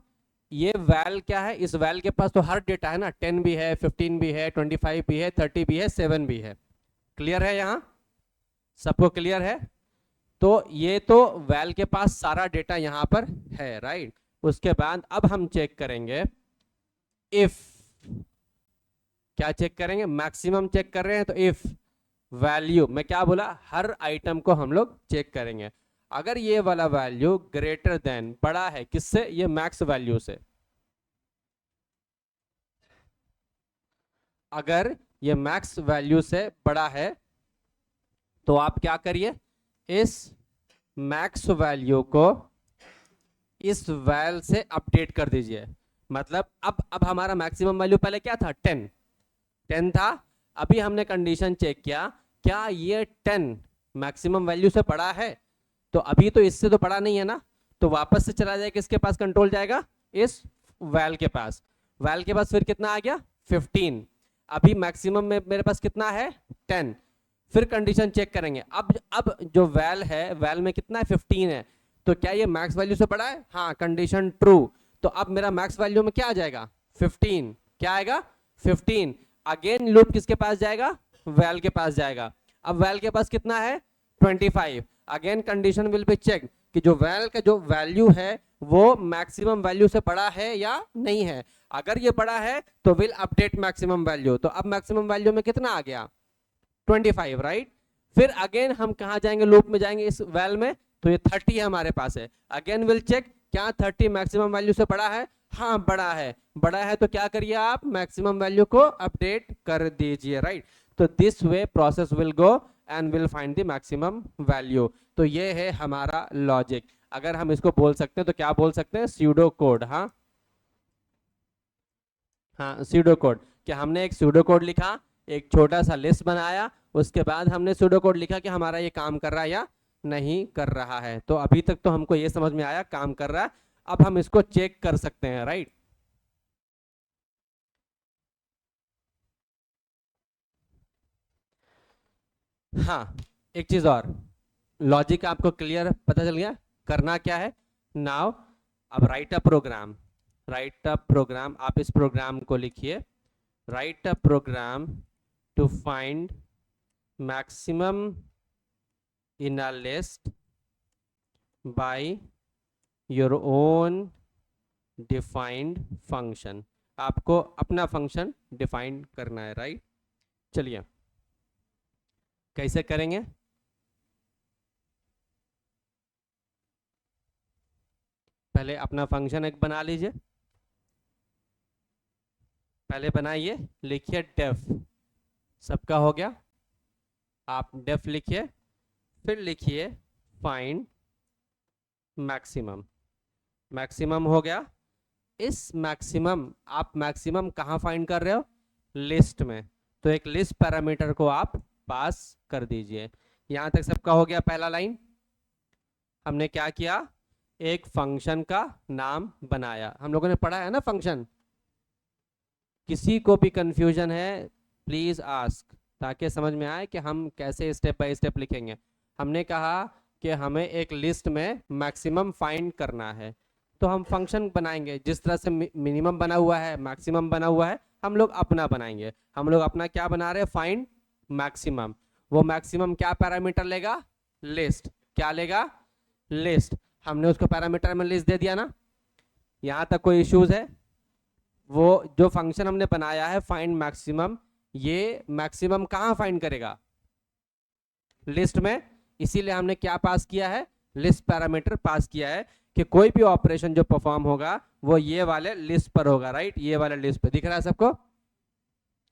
Speaker 1: ये वैल क्या है, इस वैल के पास तो हर डेटा है ना, 10 भी है, 15 भी है, 25 भी है, 30 भी है, 7 भी है। क्लियर है, यहाँ सबको क्लियर है। तो ये तो वैल के पास सारा डेटा यहाँ पर है, राइट। उसके बाद अब हम चेक करेंगे इफ, क्या चेक करेंगे, मैक्सिमम चेक कर रहे हैं, तो इफ वैल्यू, मैं क्या बोला, हर आइटम को हम लोग चेक करेंगे। अगर ये वाला वैल्यू ग्रेटर देन, बड़ा है किससे, ये मैक्स वैल्यू से, अगर ये मैक्स वैल्यू से बड़ा है तो आप क्या करिए, इस मैक्स वैल्यू को इस वैल से अपडेट कर दीजिए। मतलब अब हमारा मैक्सिमम वैल्यू पहले क्या था, 10 था। अभी हमने कंडीशन चेक किया, क्या ये 10 मैक्सिमम वैल्यू से बड़ा है, तो अभी तो इससे तो बड़ा नहीं है ना, तो वापस से चला जाएगा, किसके पास कंट्रोल जाएगा, इस वैल के पास। वैल के पास फिर कितना आ गया, 15। अभी मैक्सिमम में मेरे पास कितना है, 10। फिर कंडीशन चेक करेंगे, अब जो वैल है, वैल में कितना है, 15 है, तो क्या ये मैक्स वैल्यू से बड़ा है, हाँ, कंडीशन ट्रू। तो अब मेरा मैक्स वैल्यू में क्या आ जाएगा, 15, क्या आएगा, 15। अगेन लूप किसके पास जाएगा, वैल के पास जाएगा। अब वैल के पास कितना है, 25। Again condition will be check कि जो वैल का जो वैल्यू है वो मैक्सिमम वैल्यू से बड़ा है या नहीं है। अगर ये बड़ा है तो विल अपडेट मैक्सिमम वैल्यू। तो अब मैक्सिमम वैल्यू में कितना आ गया, 25, राइट। फिर अगेन हम कहाँ जाएंगे, लूप में जाएंगे इस वैल में, तो ये 30 हमारे पास है। अगेन विल चेक, क्या 30 मैक्सिमम वैल्यू से बड़ा है, हाँ बड़ा है। बड़ा है तो क्या करिए आप, मैक्सिमम वैल्यू को अपडेट कर दीजिए, राइट। तो this way process will go and will find the maximum value. तो ये है हमारा लॉजिक। अगर हम इसको बोल सकते हैं तो क्या बोल सकते हैं, स्यूडो कोड। हाँ हाँ, स्यूडो कोड, कि हमने एक स्यूडो कोड लिखा, एक छोटा सा लिस्ट बनाया, उसके बाद हमने स्यूडो कोड लिखा कि हमारा ये काम कर रहा है या नहीं कर रहा है। तो अभी तक तो हमको ये समझ में आया काम कर रहा है। अब हम इसको चेक कर सकते हैं, राइट। हाँ, एक चीज और, लॉजिक आपको क्लियर पता चल गया, करना क्या है नाउ। अब write a program, write a program, आप इस प्रोग्राम को लिखिए, write a program to find maximum in a list by your own defined function. आपको अपना फंक्शन डिफाइन करना है, राइट। चलिए कैसे करेंगे, पहले अपना फंक्शन एक बना लीजिए, पहले बनाइए, लिखिए डेफ, सबका हो गया, आप डेफ लिखिए, फिर लिखिए फाइंड मैक्सिमम, मैक्सिमम हो गया। इस मैक्सिमम, आप मैक्सिमम कहाँ फाइंड कर रहे हो, लिस्ट में, तो एक लिस्ट पैरामीटर को आप पास कर दीजिए। यहां तक सबका हो गया। पहला लाइन हमने क्या किया, एक फंक्शन का नाम बनाया, हम लोगों ने पढ़ा है ना फंक्शन। किसी को भी कंफ्यूजन है प्लीज आस्क, ताकि समझ में आए कि हम कैसे स्टेप बाय स्टेप लिखेंगे। हमने कहा कि हमें एक लिस्ट में मैक्सिमम फाइंड करना है, तो हम फंक्शन बनाएंगे जिस तरह से मिनिमम बना हुआ है, मैक्सिमम बना हुआ है, हम लोग अपना बनाएंगे। हम लोग अपना क्या बना रहे हैं, फाइंड मैक्सिमम। वो मैक्सिमम क्या पैरामीटर लेगा, लिस्ट, क्या लेगा, लिस्ट। हमने उसको पैरामीटर में लिस्ट दे दिया ना, यहाँ तक कोई इश्यूज है? वो जो फंक्शन हमने बनाया है फाइंड मैक्सिमम, ये मैक्सिमम कहाँ फाइंड करेगा? लिस्ट में। इसीलिए हमने क्या पास किया है? लिस्ट पैरामीटर पास किया है कि कोई भी ऑपरेशन जो परफॉर्म होगा वो ये वाले लिस्ट पर होगा, राइट? ये वाले लिस्ट पे दिख रहा है सबको?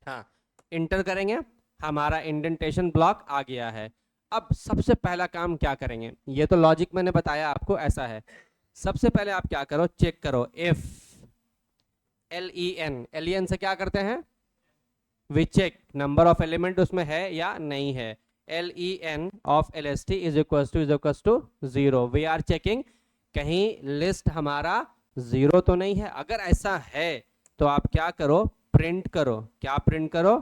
Speaker 1: हाँ, इंटर करेंगे, हमारा इंडेंटेशन ब्लॉक आ गया है। अब सबसे पहला काम क्या करेंगे? ये तो लॉजिक मैंने बताया आपको ऐसा है। सबसे पहले आप क्या करो, चेक करो इफ len से क्या करते हैं? We check number of element उसमें है या नहीं है। len of lst is equals to 0। We are checking कहीं लिस्ट हमारा 0 तो नहीं है। अगर ऐसा है तो आप क्या करो, प्रिंट करो। क्या प्रिंट करो?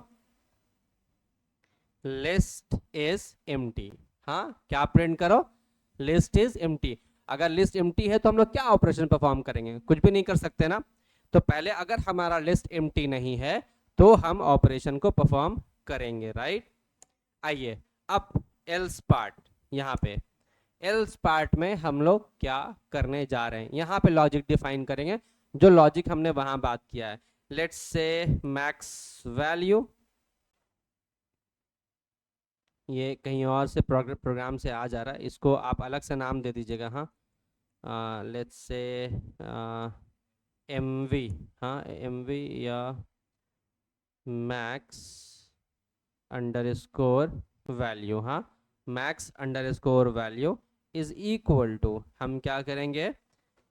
Speaker 1: List is empty. हाँ, क्या प्रिंट करो? List is empty. अगर लिस्ट एम्प्टी है तो हम लोग क्या ऑपरेशन परफॉर्म करेंगे? कुछ भी नहीं कर सकते ना। तो पहले अगर हमारा लिस्ट एम्प्टी नहीं है तो हम ऑपरेशन को परफॉर्म करेंगे, राइट? आइए अब एल्स पार्ट, यहाँ पे एल्स पार्ट में हम लोग क्या करने जा रहे हैं? यहाँ पे लॉजिक डिफाइन करेंगे, जो लॉजिक हमने वहां बात किया है। लेट्स से मैक्स वैल्यू, ये कहीं और से प्रोग्राम से आ जा रहा है, इसको आप अलग से नाम दे दीजिएगा। हाँ, लेट्स से mv, हाँ mv या मैक्स अंडरस्कोर वैल्यू। हाँ, max underscore value is equal to, हम क्या करेंगे?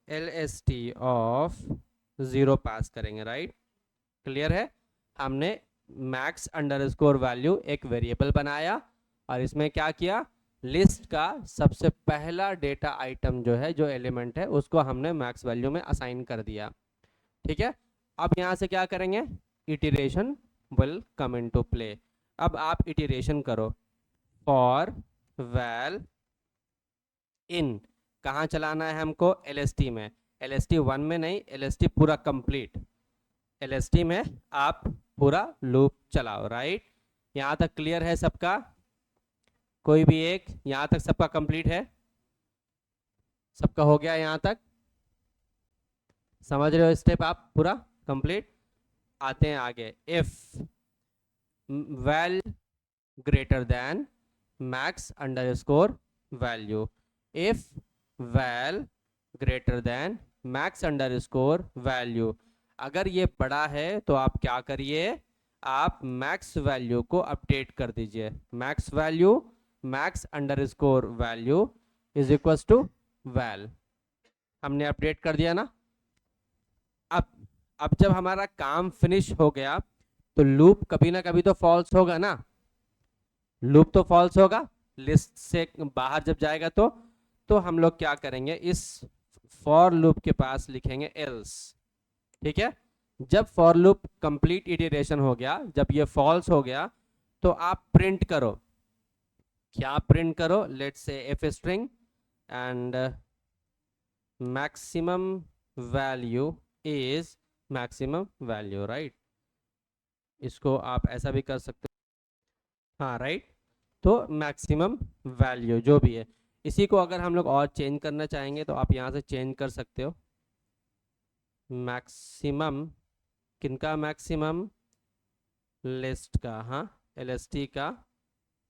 Speaker 1: lst ऑफ 0 पास करेंगे, राइट? क्लियर है? हमने मैक्स अंडरस्कोर वैल्यू एक वेरिएबल बनाया और इसमें क्या किया? लिस्ट का सबसे पहला डेटा आइटम जो है, जो एलिमेंट है, उसको हमने मैक्स वैल्यू में असाइन कर दिया। ठीक है, अब यहाँ से क्या करेंगे? Iteration will come into play. अब आप इटरेशन करो, फॉर वैल इन, कहाँ चलाना है हमको? LST में। LST 1 में नहीं, LST पूरा कंप्लीट। LST में आप पूरा लूप चलाओ, राइट? यहाँ तक क्लियर है सबका? कोई भी एक यहाँ तक सबका कंप्लीट है? सबका हो गया यहाँ तक? समझ रहे हो स्टेप आप पूरा कंप्लीट? आते हैं आगे। If val greater than max underscore value, if val greater than max underscore value, अगर ये बड़ा है तो आप क्या करिए? आप मैक्स वैल्यू को अपडेट कर दीजिए। Max value, max underscore value is equal to val, हमने अपडेट कर दिया ना। अब जब हमारा काम फिनिश हो गया तो लूप कभी ना कभी तो फॉल्स होगा ना। लूप तो फॉल्स होगा लिस्ट से बाहर जब जाएगा तो हम लोग क्या करेंगे? इस फॉर लूप के पास लिखेंगे एल्स। ठीक है, जब फॉर लूप कंप्लीट इटरेशन हो गया, जब ये फॉल्स हो गया, तो आप प्रिंट करो। क्या प्रिंट करो? Let's say F string and maximum value is maximum value, right? इसको आप ऐसा भी कर सकते हो, हाँ राइट। तो मैक्सिमम वैल्यू जो भी है, इसी को अगर हम लोग और चेंज करना चाहेंगे तो आप यहाँ से चेंज कर सकते हो। मैक्सिमम किनका? मैक्सिमम लिस्ट का, हाँ LST का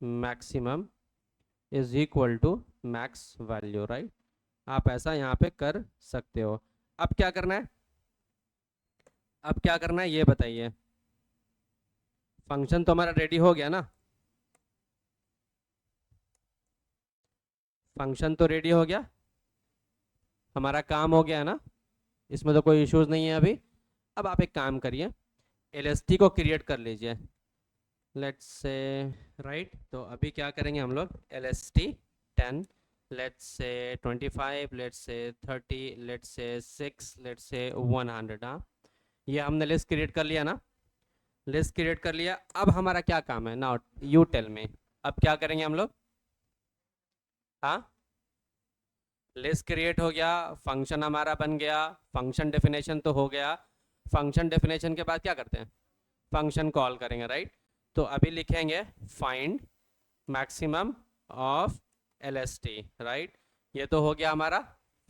Speaker 1: maximum is equal to max value, right? आप ऐसा यहाँ पे कर सकते हो। अब क्या करना है? अब क्या करना है ये बताइए। फंक्शन तो हमारा रेडी हो गया ना, फंक्शन तो रेडी हो गया, हमारा काम हो गया ना, इसमें तो कोई इश्यूज नहीं है अभी। अब आप एक काम करिए, LST को क्रिएट कर लीजिए, लेट्स से राइट। तो अभी क्या करेंगे हम लोग? LST 10, let's say 25, let's say 30, let's say 6, let's say 100। हाँ, ये हमने लिस्ट क्रिएट कर लिया ना, लिस्ट क्रिएट कर लिया। अब हमारा क्या काम है? नाउ यू टेल मी, अब क्या करेंगे हम लोग? हाँ, लिस्ट क्रिएट हो गया, फंक्शन हमारा बन गया, फंक्शन डेफिनेशन तो हो गया। फंक्शन डेफिनेशन के बाद क्या करते हैं? फंक्शन कॉल करेंगे, राइट? तो अभी लिखेंगे find maximum of LST, right? ये तो हो गया हमारा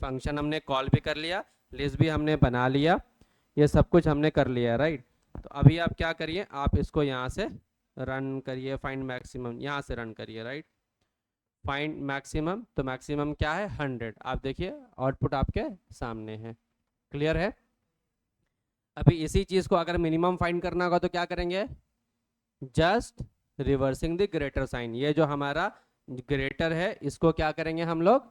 Speaker 1: फंक्शन हमने कॉल भी कर लिया, लिस्ट भी हमने बना लिया, ये सब कुछ हमने कर लिया, राइट। तो अभी आप क्या करिए, आप इसको यहाँ से रन करिए, फाइंड मैक्सिमम यहाँ से रन करिए, राइट। फाइंड मैक्सिमम, तो मैक्सिमम क्या है 100, आप देखिए आउटपुट आपके सामने है, क्लियर है। अभी इसी चीज़ को अगर मिनिमम फाइंड करना होगा तो क्या करेंगे, just reversing the greater sign, ये जो हमारा ग्रेटर है इसको क्या करेंगे हम लोग,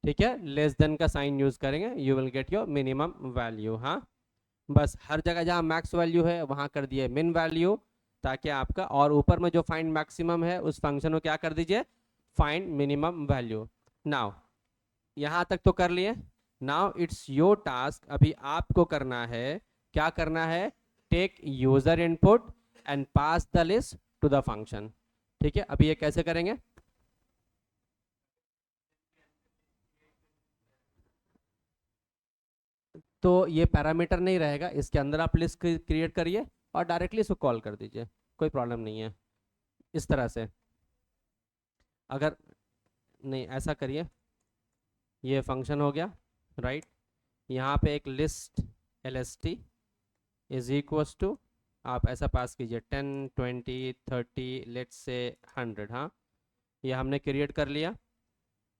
Speaker 1: ठीक है, लेस देन का साइन यूज करेंगे, you will get your minimum value. हाँ, बस हर जगह जहाँ मैक्स वैल्यू है वहाँ कर दिए मिन वैल्यू, ताकि आपका, और ऊपर में जो फाइंड मैक्सिमम है उस फंक्शन को क्या कर दीजिए, फाइंड मिनिमम वैल्यू। नाउ यहाँ तक तो कर लिए, नाउ इट्स योर टास्क, अभी आपको करना है, क्या करना है, take user input and pass the list to the function. ठीक है, अभी ये कैसे करेंगे, तो ये पैरामीटर नहीं रहेगा, इसके अंदर आप लिस्ट क्रिएट करिए और डायरेक्टली इसको कॉल कर दीजिए, कोई प्रॉब्लम नहीं है। इस तरह से अगर नहीं, ऐसा करिए, ये फंक्शन हो गया, राइट। यहाँ पे एक list lst is equals to, आप ऐसा पास कीजिए 10 20 30 लेट्स से 100। हाँ, ये हमने क्रिएट कर लिया,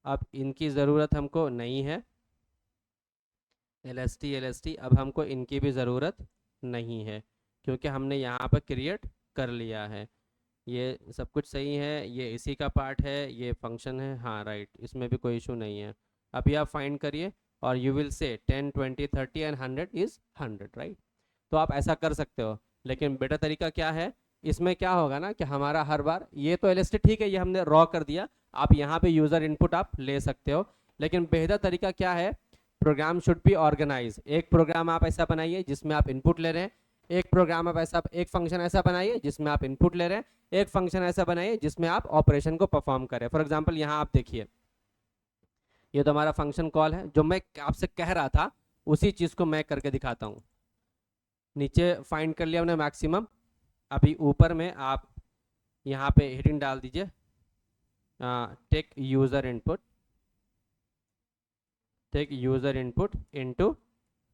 Speaker 1: अब इनकी ज़रूरत हमको नहीं है, lst अब हमको इनकी भी ज़रूरत नहीं है, क्योंकि हमने यहाँ पर क्रिएट कर लिया है। ये सब कुछ सही है, ये इसी का पार्ट है, ये फंक्शन है, हाँ राइट, इसमें भी कोई इशू नहीं है। अभी आप फाइंड करिए और you will say 10 20 30 and 100 is 100, right. तो आप ऐसा कर सकते हो, लेकिन बेटर तरीका क्या है, इसमें क्या होगा ना कि हमारा हर बार, ये तो एलएसटी ठीक है, ये हमने रॉ कर दिया, आप यहाँ पे यूज़र इनपुट आप ले सकते हो, लेकिन बेहतर तरीका क्या है, प्रोग्राम शुड बी ऑर्गेनाइज। एक प्रोग्राम आप ऐसा बनाइए जिसमें आप इनपुट ले रहे हैं, एक प्रोग्राम आप ऐसा, एक फंक्शन ऐसा बनाइए जिसमें आप इनपुट ले रहे हैं, एक फंक्शन ऐसा बनाइए जिसमें आप ऑपरेशन को परफॉर्म करें। फॉर एग्जांपल यहाँ आप देखिए, ये तो हमारा फंक्शन कॉल है, जो मैं आपसे कह रहा था उसी चीज़ को मैं करके दिखाता हूँ। नीचे फाइंड कर लिया हमने मैक्सिमम, अभी ऊपर में आप यहाँ पे हेडिंग डाल दीजिए, take user input, take user input into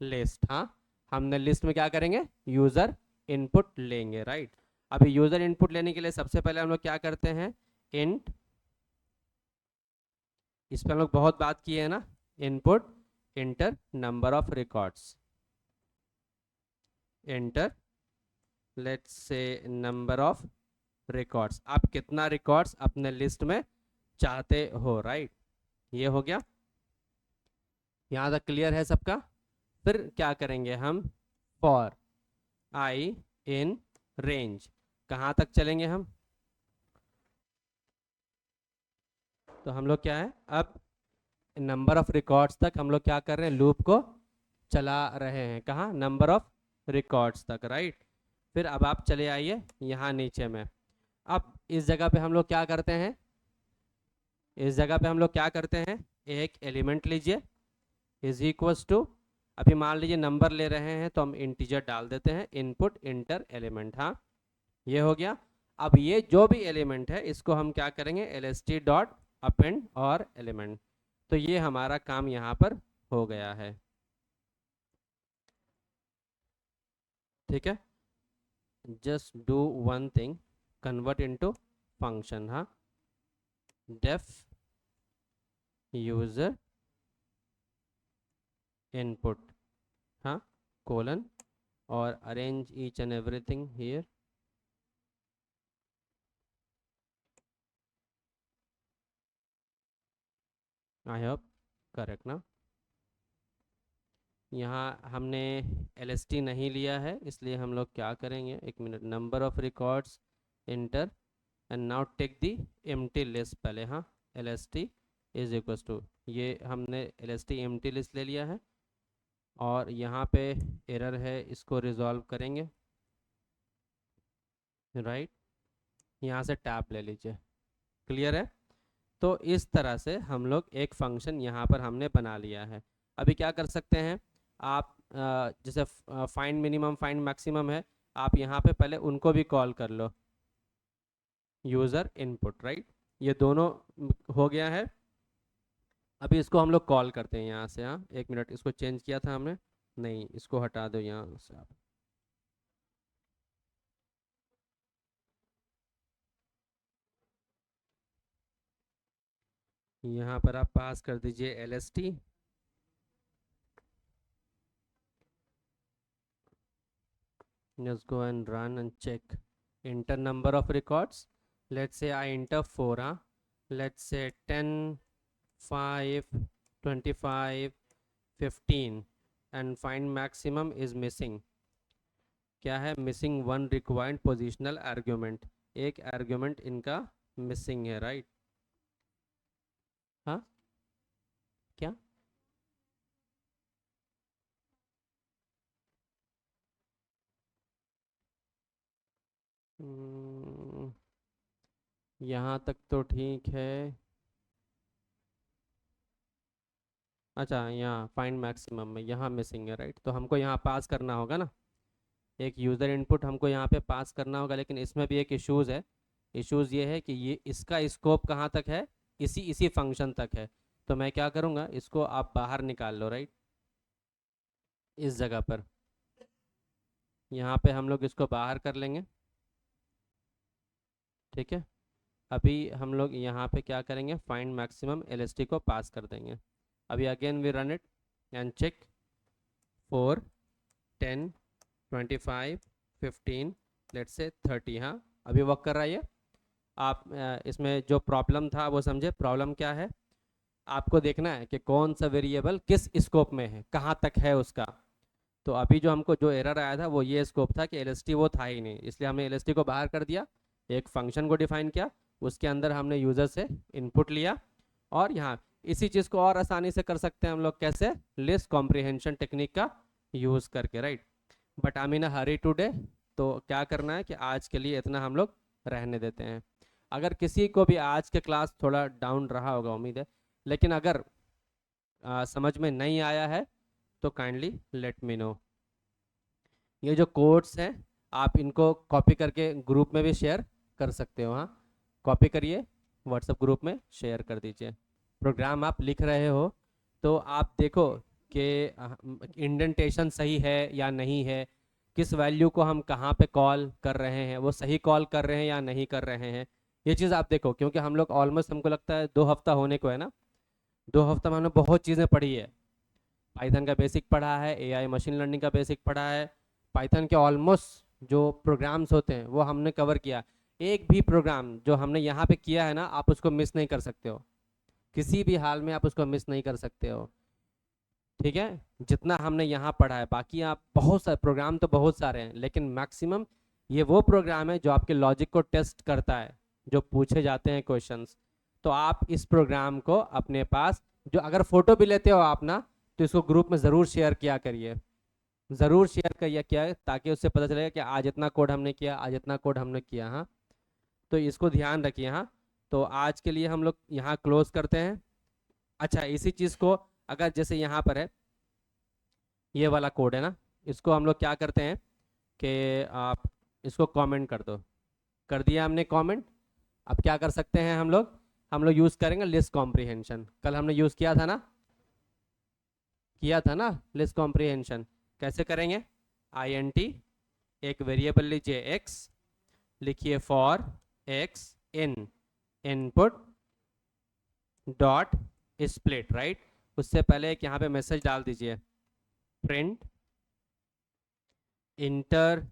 Speaker 1: list. हाँ, हमने लिस्ट में क्या करेंगे, यूज़र इनपुट लेंगे, राइट। अभी यूज़र इनपुट लेने के लिए सबसे पहले हम लोग क्या करते हैं, इंट, इस पर हम लोग बहुत बात की है ना, input inter number of records, inter let's say number of records, आप कितना रिकॉर्ड्स अपने लिस्ट में चाहते हो, राइट। ये हो गया, यहाँ तक क्लियर है सबका। फिर क्या करेंगे हम, फॉर आई इन रेंज, कहाँ तक चलेंगे हम, तो हम लोग क्या है, अब नंबर ऑफ रिकॉर्ड्स तक हम लोग क्या कर रहे हैं, लूप को चला रहे हैं, कहाँ, नंबर ऑफ रिकॉर्ड्स तक, राइट। फिर अब आप चले आइए यहाँ नीचे में, अब इस जगह पे हम लोग क्या करते हैं, इस जगह पे हम लोग क्या करते हैं, एक एलिमेंट लीजिए इज इक्वल्स टू, अभी मान लीजिए नंबर ले रहे हैं तो हम इंटीजर डाल देते हैं, इनपुट इंटर एलिमेंट। हाँ, ये हो गया। अब ये जो भी एलिमेंट है इसको हम क्या करेंगे, lst डॉट अपेंड और एलिमेंट, तो ये हमारा काम यहाँ पर हो गया है, ठीक है। Just do one thing, convert into function. हाँ, डेफ यूजर इनपुट, हाँ, कोलन, और arrange each and everything here, I hope correct ना। यहाँ हमने lst नहीं लिया है, इसलिए हम लोग क्या करेंगे, एक minute, number of records enter and now take the empty list पहले। हाँ, lst इज इक्वल्स टू, ये हमने lst एम्प्टी लिस्ट ले लिया है, और यहाँ पे एरर है, इसको रिजॉल्व करेंगे, राइट। यहाँ से टैप ले लीजिए, क्लियर है। तो इस तरह से हम लोग एक फंक्शन यहाँ पर हमने बना लिया है। अभी क्या कर सकते हैं आप, जैसे फाइंड मिनिमम फाइंड मैक्सिमम है, आप यहाँ पे पहले उनको भी कॉल कर लो, यूज़र इनपुट, राइट। ये दोनों हो गया है। अभी इसको हम लोग कॉल करते हैं यहाँ से। हाँ, एक मिनट, इसको चेंज किया था हमने, नहीं इसको हटा दो यहाँ से आप। यहाँ पर आप पास कर दीजिए LST। Just go and run and check. Enter number of records. Let's say I enter 4. Huh? Let's say 10, 5, 25, 15 and find maximum is missing. क्या है? Missing one required positional argument. एक argument इनका missing है, right? हाँ, क्या? यहाँ तक तो ठीक है। अच्छा, यहाँ फाइंड मैक्सिमम में यहाँ मिसिंग है, राइट? तो हमको यहाँ पास करना होगा ना, एक यूज़र इनपुट हमको यहाँ पे पास करना होगा, लेकिन इसमें भी एक इश्यूज़ है। इश्यूज़ ये है कि ये इसका स्कोप कहाँ तक है, इसी इसी फंक्शन तक है। तो मैं क्या करूँगा, इसको आप बाहर निकाल लो, राइट? इस जगह पर यहाँ पे हम लोग इसको बाहर कर लेंगे, ठीक है? अभी हम लोग यहाँ पे क्या करेंगे, फाइंड मैक्सिमम LST को पास कर देंगे। अभी again we run it and check 4, 10, 25, 15, let's say 30। हाँ, अभी वर्क कर रहा है ये। आप इसमें जो प्रॉब्लम था वो समझे। प्रॉब्लम क्या है, आपको देखना है कि कौन सा वेरिएबल किस स्कोप में है, कहाँ तक है उसका। तो अभी जो हमको जो एरर आया था वो ये स्कोप था कि LST वो था ही नहीं, इसलिए हमने LST को बाहर कर दिया, एक फंक्शन को डिफाइन किया, उसके अंदर हमने यूज़र से इनपुट लिया। और यहाँ इसी चीज़ को और आसानी से कर सकते हैं हम लोग, कैसे? लिस्ट कॉम्प्रिहेंशन टेक्निक का यूज़ करके, right? But I mean Hari today, तो क्या करना है कि आज के लिए इतना हम लोग रहने देते हैं। अगर किसी को भी आज के क्लास थोड़ा डाउन रहा होगा, उम्मीद है, लेकिन अगर समझ में नहीं आया है तो काइंडली लेट मी नो। ये जो कोड्स हैं आप इनको कॉपी करके ग्रुप में भी शेयर कर सकते हो। हाँ, कॉपी करिए, व्हाट्सएप ग्रुप में शेयर कर दीजिए। प्रोग्राम आप लिख रहे हो तो आप देखो कि इंडेंटेशन सही है या नहीं है, किस वैल्यू को हम कहाँ पे कॉल कर रहे हैं, वो सही कॉल कर रहे हैं या नहीं कर रहे हैं, ये चीज़ आप देखो। क्योंकि हम लोग ऑलमोस्ट, हमको लगता है 2 हफ्ता होने को है ना, 2 हफ्ता में हमने बहुत चीज़ें पढ़ी है। पाइथन का बेसिक पढ़ा है, AI मशीन लर्निंग का बेसिक पढ़ा है, पाइथन के ऑलमोस्ट जो प्रोग्राम्स होते हैं वो हमने कवर किया। एक भी प्रोग्राम जो हमने यहाँ पे किया है ना, आप उसको मिस नहीं कर सकते हो, किसी भी हाल में आप उसको मिस नहीं कर सकते हो, ठीक है? जितना हमने यहाँ पढ़ा है, बाकी आप बहुत सारे प्रोग्राम तो बहुत सारे हैं, लेकिन मैक्सिमम ये वो प्रोग्राम है जो आपके लॉजिक को टेस्ट करता है, जो पूछे जाते हैं क्वेश्चंस। तो आप इस प्रोग्राम को अपने पास, जो अगर फोटो भी लेते हो आप ना, तो इसको ग्रुप में ज़रूर शेयर किया करिए, ज़रूर शेयर करिए क्या, ताकि उससे पता चलेगा कि आज इतना कोड हमने किया, आज इतना कोड हमने किया। हाँ, तो इसको ध्यान रखिए। हाँ, तो आज के लिए हम लोग यहाँ क्लोज करते हैं। अच्छा, इसी चीज़ को अगर जैसे यहाँ पर है ये वाला कोड है ना, इसको हम लोग क्या करते हैं कि आप इसको कमेंट कर दो। कर दिया हमने कमेंट। अब क्या कर सकते हैं हम लोग यूज़ करेंगे लिस्ट कॉम्प्रिहेंशन। कल हमने यूज़ किया था ना लिस्ट कॉम्प्रिहेंशन। कैसे करेंगे? INT, एक वेरिएबल लीजिए x, लिखिए for x in input dot split, right? उससे पहले एक यहाँ पे मैसेज डाल दीजिए, print inter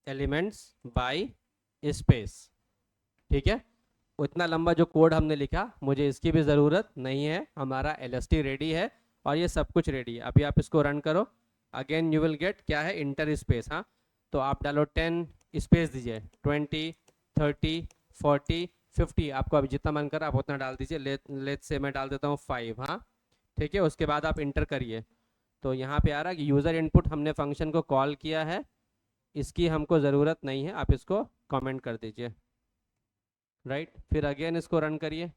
Speaker 1: elements bye space, ठीक है? उतना लंबा जो कोड हमने लिखा, मुझे इसकी भी ज़रूरत नहीं है, हमारा LST रेडी है और ये सब कुछ रेडी है। अभी आप इसको रन करो, अगेन यू विल गेट क्या है, इंटर स्पेस। हाँ, तो आप डालो 10 स्पेस दीजिए, 20, 30, 40, 50, आपको अभी जितना मन कर आप उतना डाल दीजिए। लेट से मैं डाल देता हूँ 5। हाँ, ठीक है? उसके बाद आप इंटर करिए, तो यहाँ पे आ रहा है कि यूज़र इनपुट, हमने फंक्शन को कॉल किया है, इसकी हमको ज़रूरत नहीं है, आप इसको कमेंट कर दीजिए, राइट? फिर अगेन इसको रन करिए।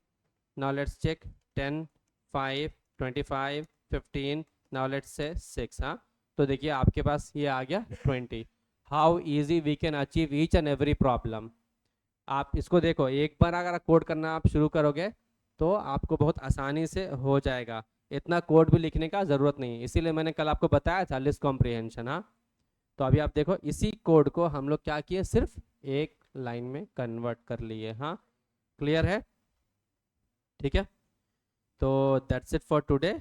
Speaker 1: Now let's check 10, 5, 25, 15, now let's say 6। हाँ, तो देखिए आपके पास ये आ गया 20। How easy we can achieve each and every problem. आप इसको देखो, एक बार अगर कोड करना आप शुरू करोगे तो आपको बहुत आसानी से हो जाएगा, इतना कोड भी लिखने का ज़रूरत नहीं। इसीलिए मैंने कल आपको बताया था लिस्ट कॉम्प्रिहेंशन। हाँ, तो अभी आप देखो इसी कोड को हम लोग क्या किए, सिर्फ एक लाइन में कन्वर्ट कर लिए। हाँ, क्लियर है? ठीक है, तो that's it for today,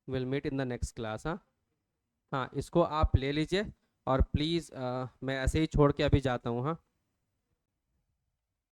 Speaker 1: will meet in the next class. हाँ हाँ, इसको आप ले लीजिए और प्लीज़ मैं ऐसे ही छोड़ के अभी जाता हूँ। हाँ।